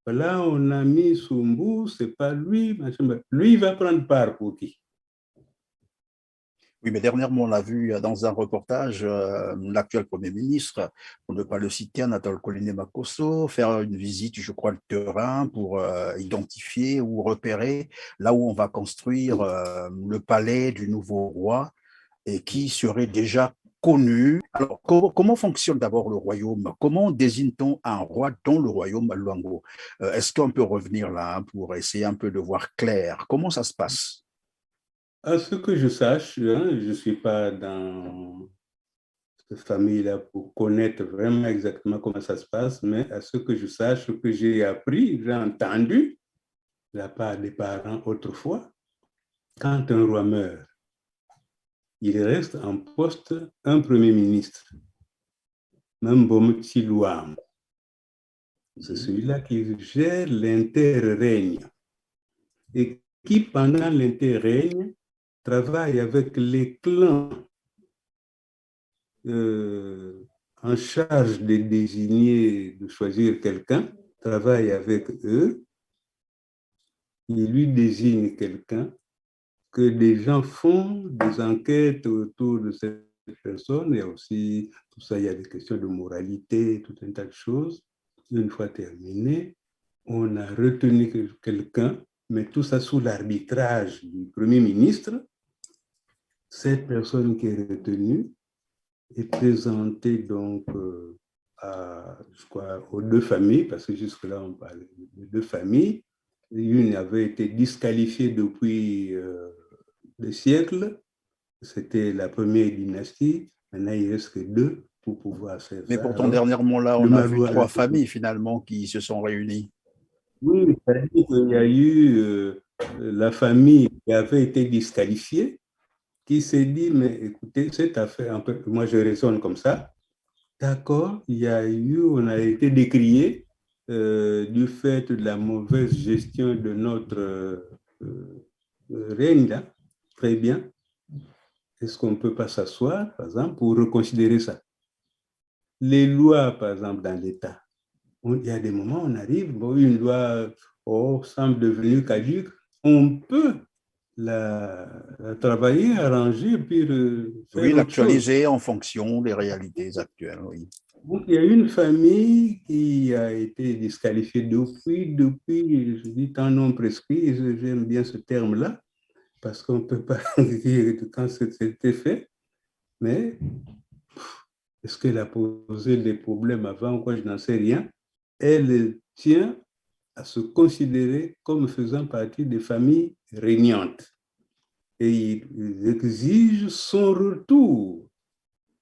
Là, on a mis Sumbu, c'est pas lui. Lui, il va prendre part pour qui?
Oui, mais dernièrement, on a vu dans un reportage l'actuel Premier ministre, pour ne pas le citer, Anatole Koliné-Makosso, faire une visite, je crois, le terrain pour identifier ou repérer là où on va construire le palais du nouveau roi et qui serait déjà connu. Alors, comment fonctionne d'abord le royaume? Comment désigne-t-on un roi dans le royaume Luango? Est-ce qu'on peut revenir là hein, pour essayer un peu de voir clair? Comment ça se passe?
À ce que je sache, hein, je ne suis pas dans cette famille-là pour connaître vraiment exactement comment ça se passe, mais à ce que je sache, ce que j'ai appris, j'ai entendu de la part des parents autrefois, quand un roi meurt, il reste en poste un premier ministre, Mbom Tsilouam. C'est celui-là qui gère l'interrègne et qui, pendant l'interrègne, travaille avec les clans en charge de désigner, de choisir quelqu'un, travaille avec eux, il lui désigne quelqu'un, que des gens font des enquêtes autour de cette personne, il y a aussi, tout ça, il y a des questions de moralité, tout un tas de choses. Une fois terminé, on a retenu quelqu'un, mais tout ça sous l'arbitrage du Premier ministre. Cette personne qui est retenue est présentée donc je crois, aux deux familles, parce que jusque-là, on parlait de deux familles. Une avait été disqualifiée depuis des siècles. C'était la première dynastie. Maintenant, il ne reste que deux pour pouvoir faire
Mais
ça.
pourtant,
Alors,
dernièrement, là, on a vu trois familles finalement qui se sont réunies.
Oui, c'est-à-dire qu'il y a eu la famille qui avait été disqualifiée, qui s'est dit, mais écoutez, cette affaire, un peu, moi je raisonne comme ça, d'accord, il y a eu, on a été décrié du fait de la mauvaise gestion de notre règne, là, très bien. Est-ce qu'on ne peut pas s'asseoir, par exemple, pour reconsidérer ça? Les lois, par exemple, dans l'État, il y a des moments où on arrive, bon, une loi semble devenue caduque, on peut la travailler, arranger, puis faire
Oui,
autre chose.
l'actualiser en fonction des réalités actuelles, oui.
Donc, il y a une famille qui a été disqualifiée depuis, je dis tant non prescrit, j'aime bien ce terme-là, parce qu'on ne peut pas dire quand c'était fait, mais est-ce qu'elle a posé des problèmes avant ou quoi, je n'en sais rien. Elle tient à se considérer comme faisant partie des familles régnantes. Et il exige son retour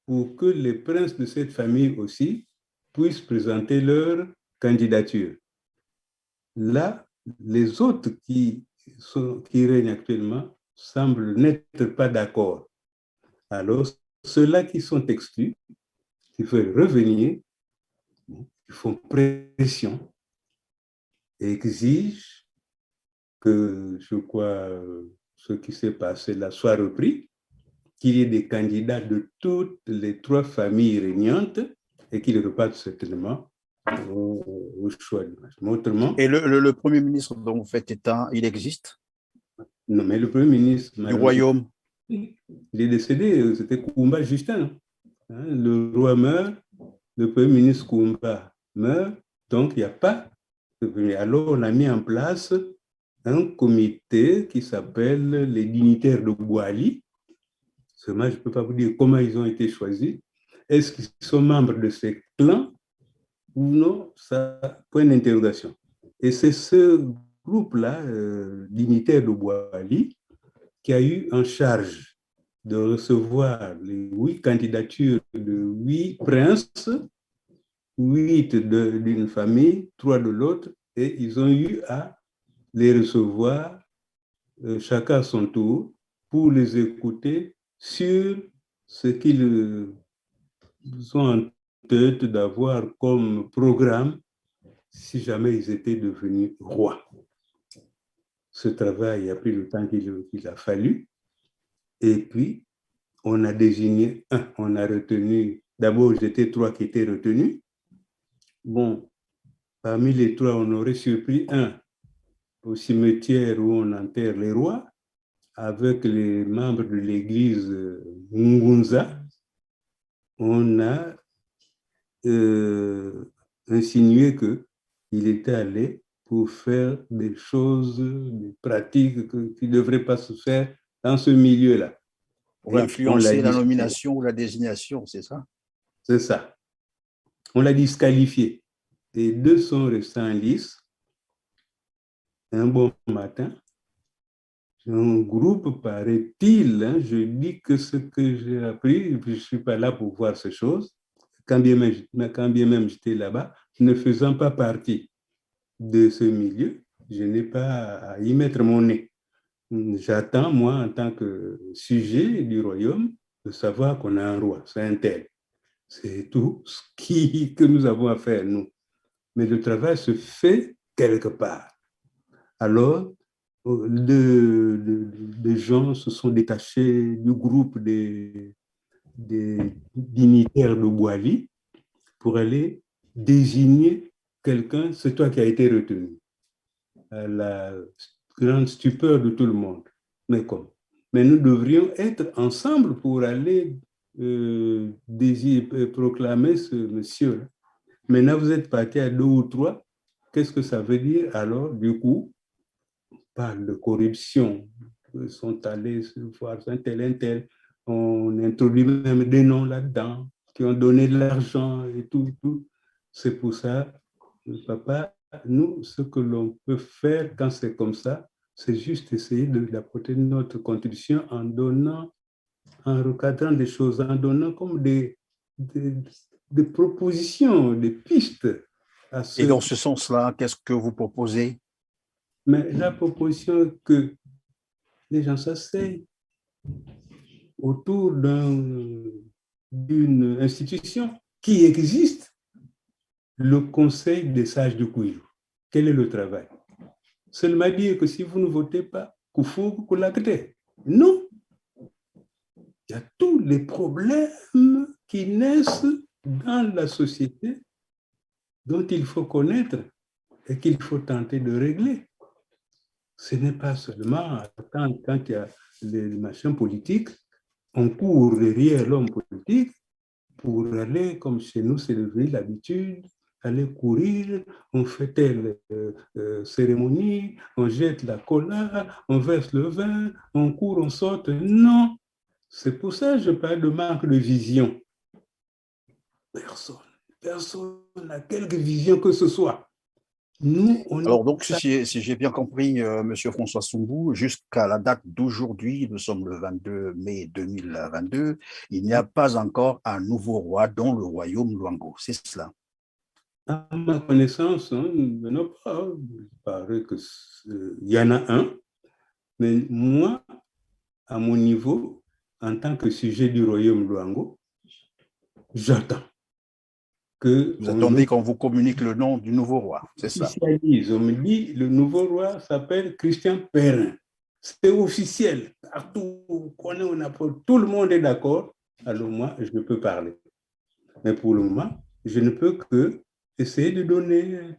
pour que les princes de cette famille aussi puissent présenter leur candidature. Là, les autres qui règnent actuellement semblent n'être pas d'accord. Alors, ceux-là qui sont exclus, qui veulent revenir, ils font pression et exigent que, je crois, ce qui s'est passé là soit repris, qu'il y ait des candidats de toutes les trois familles régnantes et qu'ils repartent certainement au choix. Autrement,
Et le Premier ministre dont vous faites état, il existe
non, mais le Premier ministre,
du
malheureusement,
royaume?
il est décédé, c'était Koumba Justin. Hein. Le roi meurt, le Premier ministre Koumba meurt, donc il n'y a pas. Alors on a mis en place un comité qui s'appelle les dignitaires de Boali. Seulement, je ne peux pas vous dire comment ils ont été choisis. Est-ce qu'ils sont membres de ces clans ou non? Ça, point d'interrogation. Et c'est ce groupe-là, dignitaire de Boali, qui a eu en charge de recevoir les 8 candidatures de 8 princes, 8 d'une famille, 3 de l'autre, et ils ont eu à les recevoir chacun à son tour pour les écouter sur ce qu'ils ont en tête d'avoir comme programme si jamais ils étaient devenus rois. Ce travail a pris le temps qu'il a fallu. Et puis, on a désigné un, on a retenu, d'abord, j'étais 3 qui étaient retenus. Bon, parmi les 3, on aurait surpris un au cimetière où on enterre les rois, avec les membres de l'église Ngunza. On a insinué qu'il était allé pour faire des choses, des pratiques qui ne devraient pas se faire dans ce milieu-là.
Pour
Et on l'a
influencer la
disqualifié.
nomination ou la désignation, c'est ça?
C'est ça. On l'a disqualifié. Et 2 sont restés en lice. Un bon matin, un groupe, paraît-il, hein, je dis que ce que j'ai appris, je ne suis pas là pour voir ces choses, quand bien même j'étais là-bas, ne faisant pas partie de ce milieu, je n'ai pas à y mettre mon nez. J'attends, moi, en tant que sujet du royaume, de savoir qu'on a un roi, c'est un tel. C'est tout ce que nous avons à faire, nous. Mais le travail se fait quelque part. Alors, des gens se sont détachés du groupe des dignitaires de Boali pour aller désigner quelqu'un, c'est toi qui as été retenu. À la grande stupeur de tout le monde. Mais comme? Mais nous devrions être ensemble pour aller proclamer ce monsieur-là. Maintenant, vous êtes partis à 2 ou 3. Qu'est-ce que ça veut dire? Alors, du coup, on parle de corruption. Ils sont allés se voir un tel. On introduit même des noms là-dedans qui ont donné de l'argent et tout, et tout. C'est pour ça, papa, nous, ce que l'on peut faire quand c'est comme ça, c'est juste essayer d'apporter notre contribution en donnant, en recadrant des choses, en donnant comme des propositions, des pistes à
Et
ceux
dans
qui...
ce sens-là, qu'est-ce que vous proposez?
Mais la proposition que les gens s'asseyent autour d'une institution qui existe, le Conseil des sages de Kouilou. Quel est le travail? Seulement dire que si vous ne votez pas, qu'il faut que vous l'actez. Non, il y a tous les problèmes qui naissent dans la société dont il faut connaître et qu'il faut tenter de régler. Ce n'est pas seulement quand il y a les machins politiques, on court derrière l'homme politique pour aller, comme chez nous, c'est devenu l'habitude, aller courir, on fait telle cérémonie, on jette la cola, on verse le vin, on court, on saute. Non, c'est pour ça que je parle de manque de vision. Personne n'a quelque vision que ce soit. Nous, on
Alors, donc, si j'ai bien compris, Monsieur François Soumbou, jusqu'à la date d'aujourd'hui, nous sommes le 22 mai 2022, il n'y a pas encore un nouveau roi dans le royaume Luango, c'est cela?
À ma connaissance, non pas. Il paraît qu'il y en a un, mais moi, à mon niveau, en tant que sujet du royaume Luango, j'attends que
Vous
on
attendez qu'on vous communique le nom du nouveau roi, c'est cela?
officialise. On me dit le nouveau roi s'appelle Christian Perrin. C'est officiel. Partout, on apporte, tout le monde est d'accord. Alors moi, je peux parler. Mais pour le moment, je ne peux que essayer de donner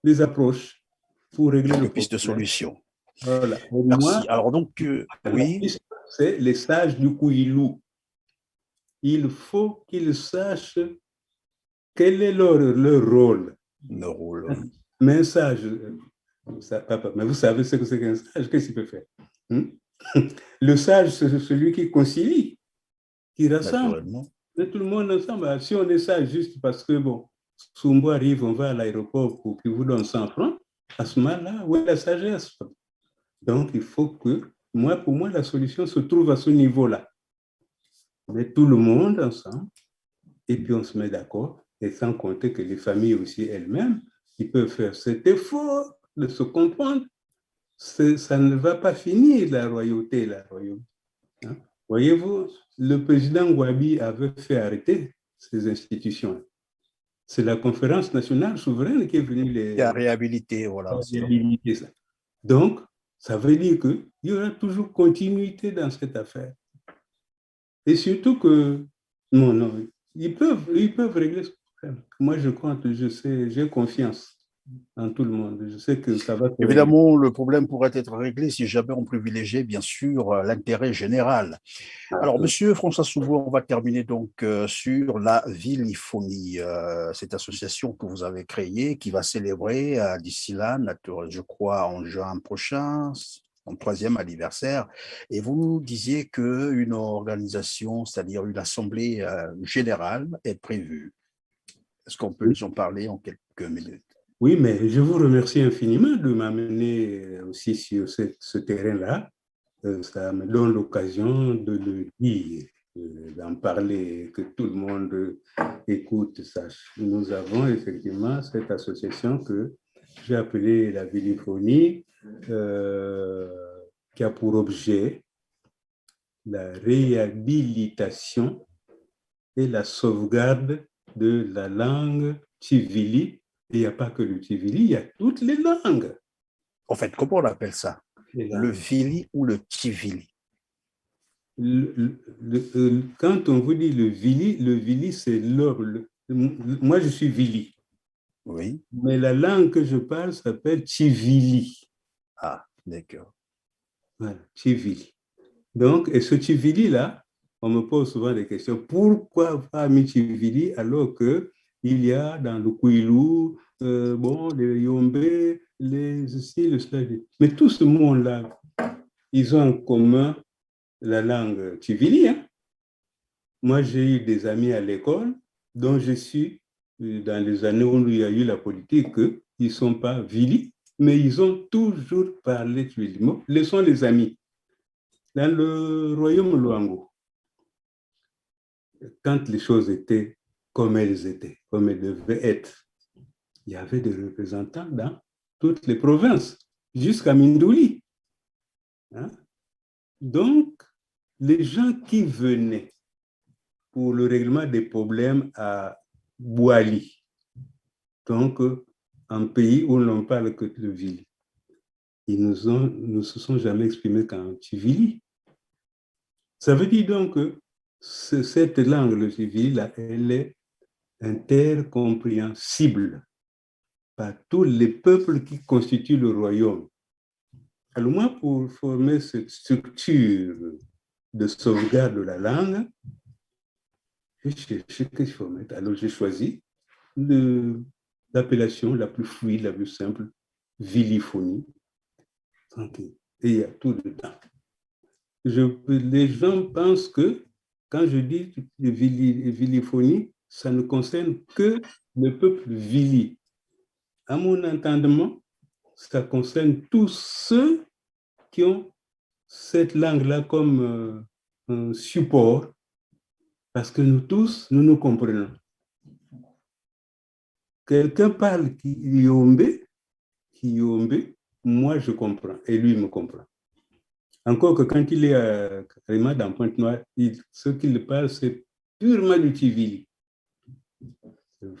des approches pour régler le
Quelques pistes de
problème.
solution.
Voilà. Et
Merci.
moi,
Alors donc,
la
oui,
piste, c'est les sages du Kouilou. Il faut qu'ils sachent quel est leur rôle.
le rôle.
Mais un sage, mais vous savez ce que c'est qu'un sage, qu'est-ce qu'il peut faire? Le sage, c'est celui qui concilie, qui rassemble.
Naturellement.
Met tout le monde ensemble. Si on est sage juste parce que, bon, Sumbo arrive, on va à l'aéroport pour qu'il vous donne 100 francs, à ce moment-là, où est la sagesse? Donc, il faut que, pour moi, la solution se trouve à ce niveau-là. On met tout le monde ensemble et puis on se met d'accord. Et sans compter que les familles aussi elles-mêmes, ils peuvent faire cet effort de se comprendre. Ça ne va pas finir la royauté, hein? Voyez-vous, le président Gwabi avait fait arrêter ces institutions. C'est la conférence nationale souveraine qui est venue
Il y a réhabilité, voilà.
réhabiliter ça. Donc, ça veut dire qu'il y aura toujours continuité dans cette affaire. Et surtout que, non, ils peuvent régler ce problème. Moi, je compte, je sais, j'ai confiance en tout le monde. Je sais que ça va se régler.
Évidemment, le problème pourrait être réglé si jamais on privilégiait, bien sûr, l'intérêt général. Alors, Monsieur François Soumbou, on va terminer donc sur la Viliphonie, cette association que vous avez créée, qui va célébrer d'ici là, je crois, en juin prochain, son 3e anniversaire. Et vous nous disiez qu'une organisation, c'est-à-dire une assemblée générale, est prévue. Est-ce qu'on peut nous en parler en quelques minutes?
Oui, mais je vous remercie infiniment de m'amener aussi sur ce terrain-là. Ça me donne l'occasion de le dire, d'en parler, que tout le monde écoute, sache. Nous avons effectivement cette association que j'ai appelée la Viliphonie, qui a pour objet la réhabilitation et la sauvegarde de la langue Tivili. Et il n'y a pas que le Tivili, il y a toutes les langues.
En fait, comment on appelle ça? Le Vili ou le Tivili?
Quand on vous dit le Vili, c'est moi, je suis Vili.
Oui.
Mais la langue que je parle s'appelle Tivili.
Ah, d'accord.
Voilà, Tivili. Donc, et ce Tivili-là, on me pose souvent des questions. Pourquoi pas mis Tivili alors qu'il y a dans le Kouilou, les Yombe, le Slave. Mais tout ce monde-là, ils ont en commun la langue Tivili. Hein? Moi, j'ai eu des amis à l'école dont je suis, dans les années où il y a eu la politique, ils ne sont pas Vili, mais ils ont toujours parlé Tivili. Laissons les amis. Dans le royaume Luango, quand les choses étaient, comme elles devaient être, il y avait des représentants dans toutes les provinces, jusqu'à Mindouli. Hein? Donc, les gens qui venaient pour le règlement des problèmes à Bouali, donc un pays où l'on parle que de Vili, ils ne se sont jamais exprimés qu'en Tivili. Ça veut dire donc que cette langue, le Tivili, elle est intercompréhensible par tous les peuples qui constituent le royaume. Alors moi, pour former cette structure de sauvegarde de la langue, J'ai cherché qu'est-ce qu'il faut mettre. Alors, j'ai choisi l'appellation la plus fluide, la plus simple, viliphonie. Tranquille. Et il y a tout dedans. Les gens pensent que quand je dis viliphonie, ça ne concerne que le peuple vili. À mon entendement, ça concerne tous ceux qui ont cette langue-là comme un support, parce que nous tous, nous nous comprenons. Quelqu'un parle Kiyombe, moi je comprends, et lui me comprend. Encore que quand il est carrément dans Pointe-Noire, ce qu'il parle, c'est purement du Tivili.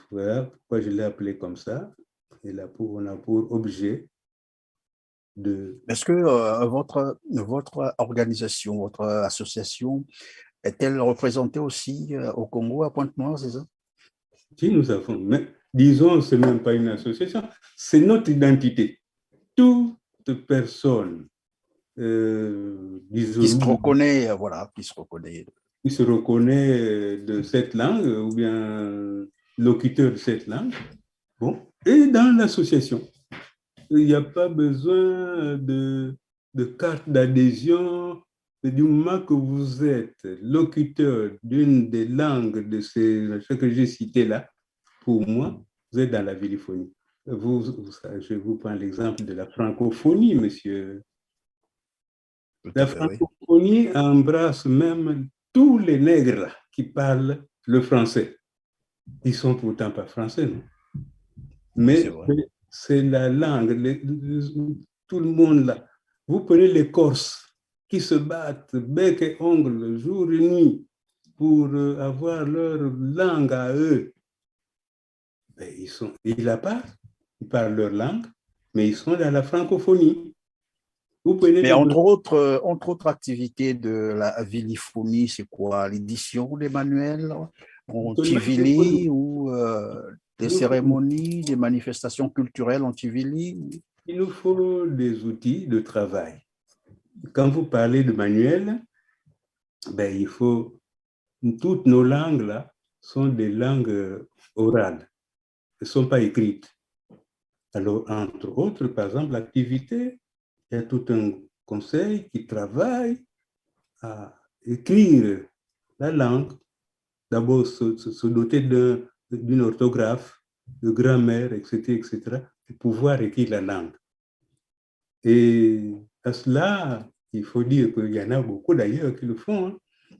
Voilà pourquoi je l'ai appelé comme ça. Et là, on a pour objet de...
Est-ce que votre organisation, votre association, est-elle représentée aussi au Congo, à Pointe-Noire, c'est ça?
Si nous avons, mais disons, ce n'est même pas une association, c'est notre identité. Toute personne,
Qui se
disons,
reconnaît, voilà, qui se reconnaît.
qui se reconnaît de cette langue ou bien locuteur de cette langue, bon, et dans l'association. Il n'y a pas besoin de carte d'adhésion. Du moment que vous êtes locuteur d'une des langues de ce que j'ai cité là, pour moi, vous êtes dans la viliphonie. Je vous prends l'exemple de la francophonie, monsieur.
Tout
La
à fait, oui.
francophonie embrasse même tous les nègres là, qui parlent le français. Ils ne sont pourtant pas français, non?
Oui, c'est
Mais
vrai.
c'est la langue, tout le monde là. Vous prenez les Corses qui se battent bec et ongle jour et nuit pour avoir leur langue à eux. Ben, ils la parlent, ils parlent leur langue, mais ils sont dans la francophonie. Vous prenez
Mais
les
entre autres activités de la viliphonie, c'est quoi? L'édition des manuels en Tivili ou des cérémonies, des manifestations culturelles en Tivili?
il nous faut des outils de travail. Quand vous parlez de manuel, ben, il faut toutes nos langues là sont des langues orales, elles ne sont pas écrites. Alors, entre autres, par exemple, l'activité, il y a tout un conseil qui travaille à écrire la langue, d'abord se doter d'une orthographe, de grammaire, etc., etc., pour pouvoir écrire la langue. Et à cela, il faut dire qu'il y en a beaucoup d'ailleurs qui le font.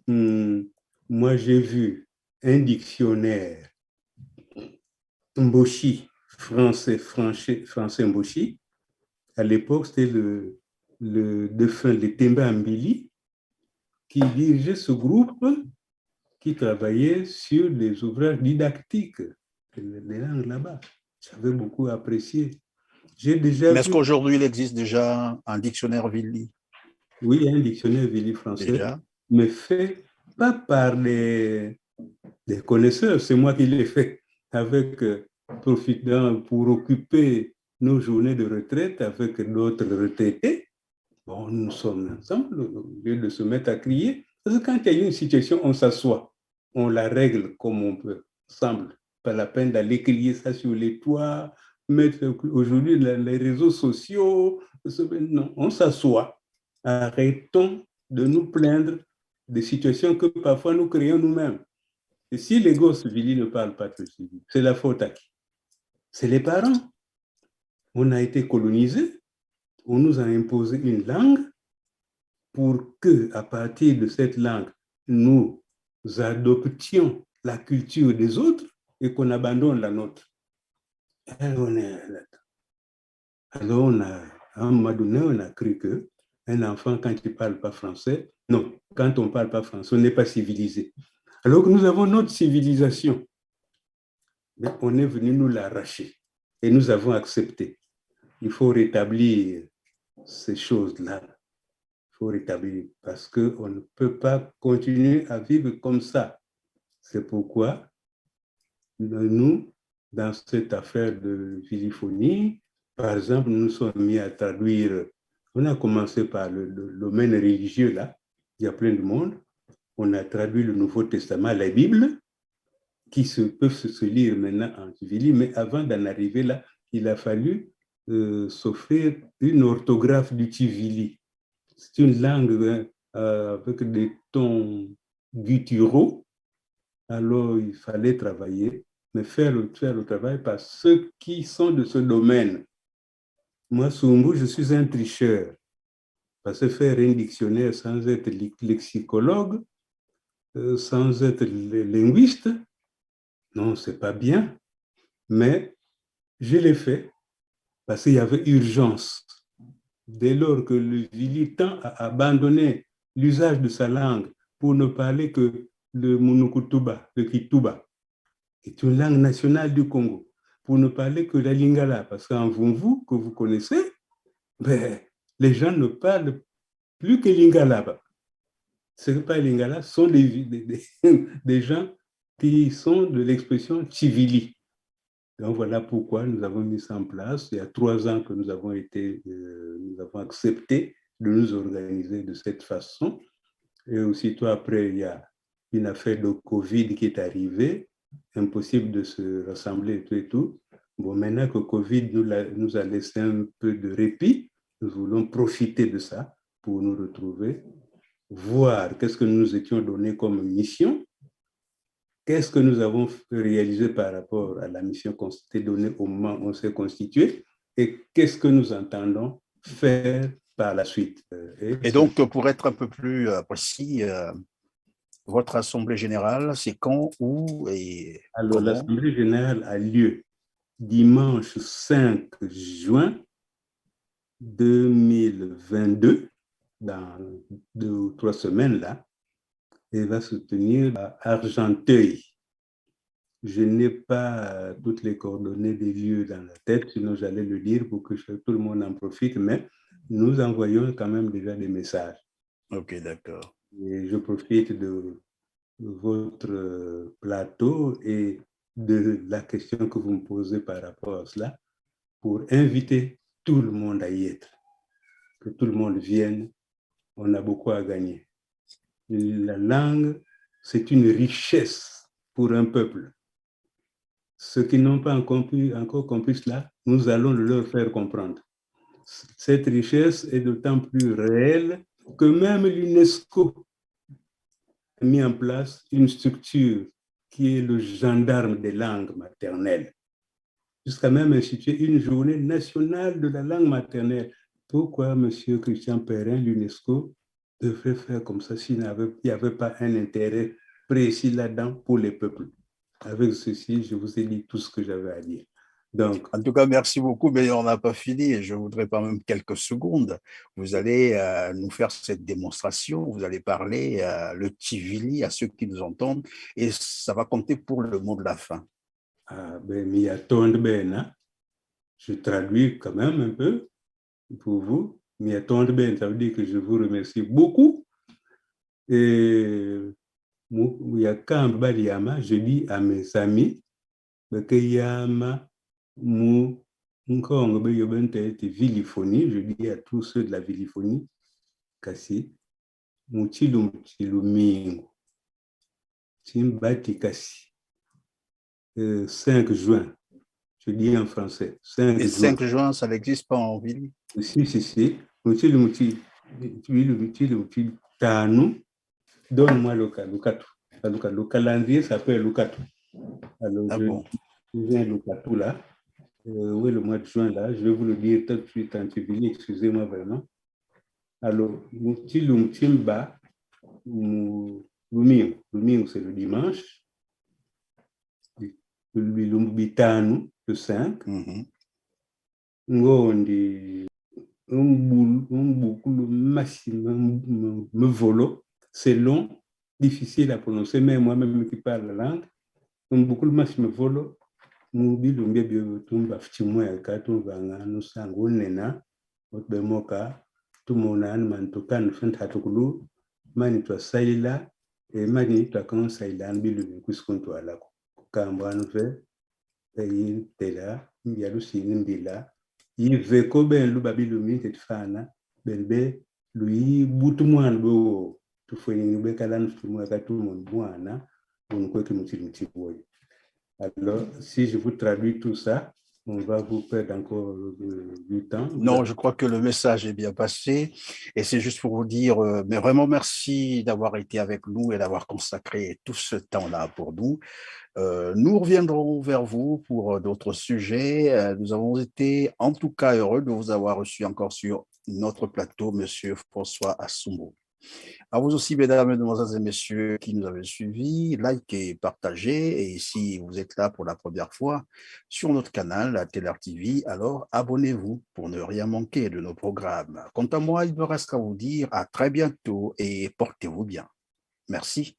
Hein. Moi, j'ai vu un dictionnaire Mboshi, français Mboshi. À l'époque, c'était le défunt Letemba Mbili qui dirigeait ce groupe qui travaillait sur des ouvrages didactiques des langues là-bas. J'avais beaucoup apprécié. J'ai déjà
Mais est-ce
vu,
qu'aujourd'hui, il existe déjà un dictionnaire Vili?
oui, un dictionnaire Vili français,
Déjà?
mais fait pas par des connaisseurs, c'est moi qui l'ai fait avec profitant pour occuper nos journées de retraite avec d'autres retraités. Bon, nous sommes ensemble au lieu de se mettre à crier. Parce que quand il y a une situation, on s'assoit, on la règle comme on peut, ensemble. Pas la peine d'aller crier ça sur les toits, mettre aujourd'hui les réseaux sociaux. Non, on s'assoit. Arrêtons de nous plaindre des situations que parfois nous créons nous-mêmes. Et si les gosses Vili ne parlent pas de civil, c'est la faute à qui? C'est les parents. On a été colonisés, on nous a imposé une langue pour que, à partir de cette langue, nous adoptions la culture des autres et qu'on abandonne la nôtre. Alors, à un moment donné, on a cru que un enfant, quand il ne parle pas français, non, quand on ne parle pas français, on n'est pas civilisé. Alors que nous avons notre civilisation, mais on est venu nous l'arracher et nous avons accepté. Il faut rétablir ces choses-là. Il faut rétablir parce qu'on ne peut pas continuer à vivre comme ça. C'est pourquoi nous, dans cette affaire de viliphonie, par exemple, nous sommes mis à traduire, on a commencé par le domaine religieux, là, il y a plein de monde, on a traduit le Nouveau Testament, la Bible, qui peuvent se lire maintenant en Tivili, mais avant d'en arriver là, il a fallu s'offrir une orthographe du Tivili. C'est une langue avec des tons gutturaux, alors il fallait travailler, mais faire le travail par ceux qui sont de ce domaine. Moi, Sumbu, je suis un tricheur, parce que faire un dictionnaire sans être lexicologue, sans être linguiste, non, c'est pas bien, mais je l'ai fait parce qu'il y avait urgence. Dès lors que le Vili tend à abandonner l'usage de sa langue pour ne parler que le Munukutuba, le Kituba, qui est une langue nationale du Congo, pour ne parler que la Lingala, parce qu'en Vumvu, que vous connaissez, ben, les gens ne parlent plus que Lingala. Ce n'est pas Lingala, ce sont des gens qui sont de l'expression Tivili. Donc voilà pourquoi nous avons mis ça en place. Il y a 3 ans que nous avons accepté de nous organiser de cette façon. Et aussitôt après, il y a une affaire de Covid qui est arrivée. Impossible de se rassembler et tout et tout. Bon, maintenant que Covid nous a laissé un peu de répit, nous voulons profiter de ça pour nous retrouver, voir qu'est-ce que nous nous étions donné comme mission, qu'est-ce que nous avons réalisé par rapport à la mission qu'on s'était donnée au moment où on s'est constitué et qu'est-ce que nous entendons faire par la suite.
Et donc, pour être un peu plus précis, votre assemblée générale, c'est quand, où et
alors,
comment?
l'assemblée générale a lieu dimanche 5 juin 2022, dans 2 ou 3 semaines là, et va se tenir à Argenteuil. Je n'ai pas toutes les coordonnées des lieux dans la tête, sinon j'allais le dire pour que tout le monde en profite, mais nous envoyons quand même déjà des messages.
Ok, d'accord.
Et je profite de votre plateau et de la question que vous me posez par rapport à cela pour inviter tout le monde à y être, que tout le monde vienne, on a beaucoup à gagner. La langue, c'est une richesse pour un peuple. Ceux qui n'ont pas encore compris cela, nous allons le leur faire comprendre. Cette richesse est d'autant plus réelle que même l'UNESCO a mis en place une structure qui est le gendarme des langues maternelles, jusqu'à même instituer une journée nationale de la langue maternelle. Pourquoi M. Christian Perrin, l'UNESCO, devrait faire comme ça s'il n'y avait pas un intérêt précis là-dedans pour les peuples? Avec ceci, je vous ai dit tout ce que j'avais à dire. Donc,
en tout cas, merci beaucoup, mais on n'a pas fini. Je voudrais pas même quelques secondes. Vous allez nous faire cette démonstration, vous allez parler le Tivili à ceux qui nous entendent, et ça va compter pour le mot de la fin.
Je traduis quand même un peu pour vous. Ça veut dire que je vous remercie beaucoup. Et je dis à mes amis que Yama mu viliphonie, je dis à tous ceux de la viliphonie, kasi mutilu mingo timbati kasi 5 juin, je dis en français 5
Et
juin.
5 juin, ça n'existe pas en Vili?
Si. Mutilu tanu, donne-moi le calendrier s'appelle Lukatu. Alors,
Bon.
je viens Lukatu là. Oui, le mois de juin, là, je vais vous le dire tout de suite en Tivili, excusez-moi vraiment. Alors, Mtimba, Lumingo, c'est le dimanche. Lumbitanu, le 5. Ngondi, me volo, c'est long, difficile à prononcer, mais moi-même qui parle la langue, beaucoup me volo. Mubilumbia biotumba fchimwe katumba nganu sangu nena otbemoka tumona mantukan fent hatukulu mani twa saila e mani twa kan saila bilu kuskuntu ala kamba anve e tela mbialu sini mbila yive ko ben lu babilu mi tetfana benbe lui butumwan bo tufweni be kalan tumwa katumon mwana unko kimutiboy. Alors, si je vous traduis tout ça, on va vous perdre encore du temps.
Non, je crois que le message est bien passé et c'est juste pour vous dire, mais vraiment merci d'avoir été avec nous et d'avoir consacré tout ce temps-là pour nous. Nous reviendrons vers vous pour d'autres sujets. Nous avons été en tout cas heureux de vous avoir reçu encore sur notre plateau, Monsieur François Assoumo. À vous aussi, mesdames, mesdemoiselles et messieurs qui nous avez suivis, likez, partagez. Et si vous êtes là pour la première fois sur notre canal, la Teler TV, alors abonnez-vous pour ne rien manquer de nos programmes. Quant à moi, il me reste qu'à vous dire à très bientôt et portez-vous bien. Merci.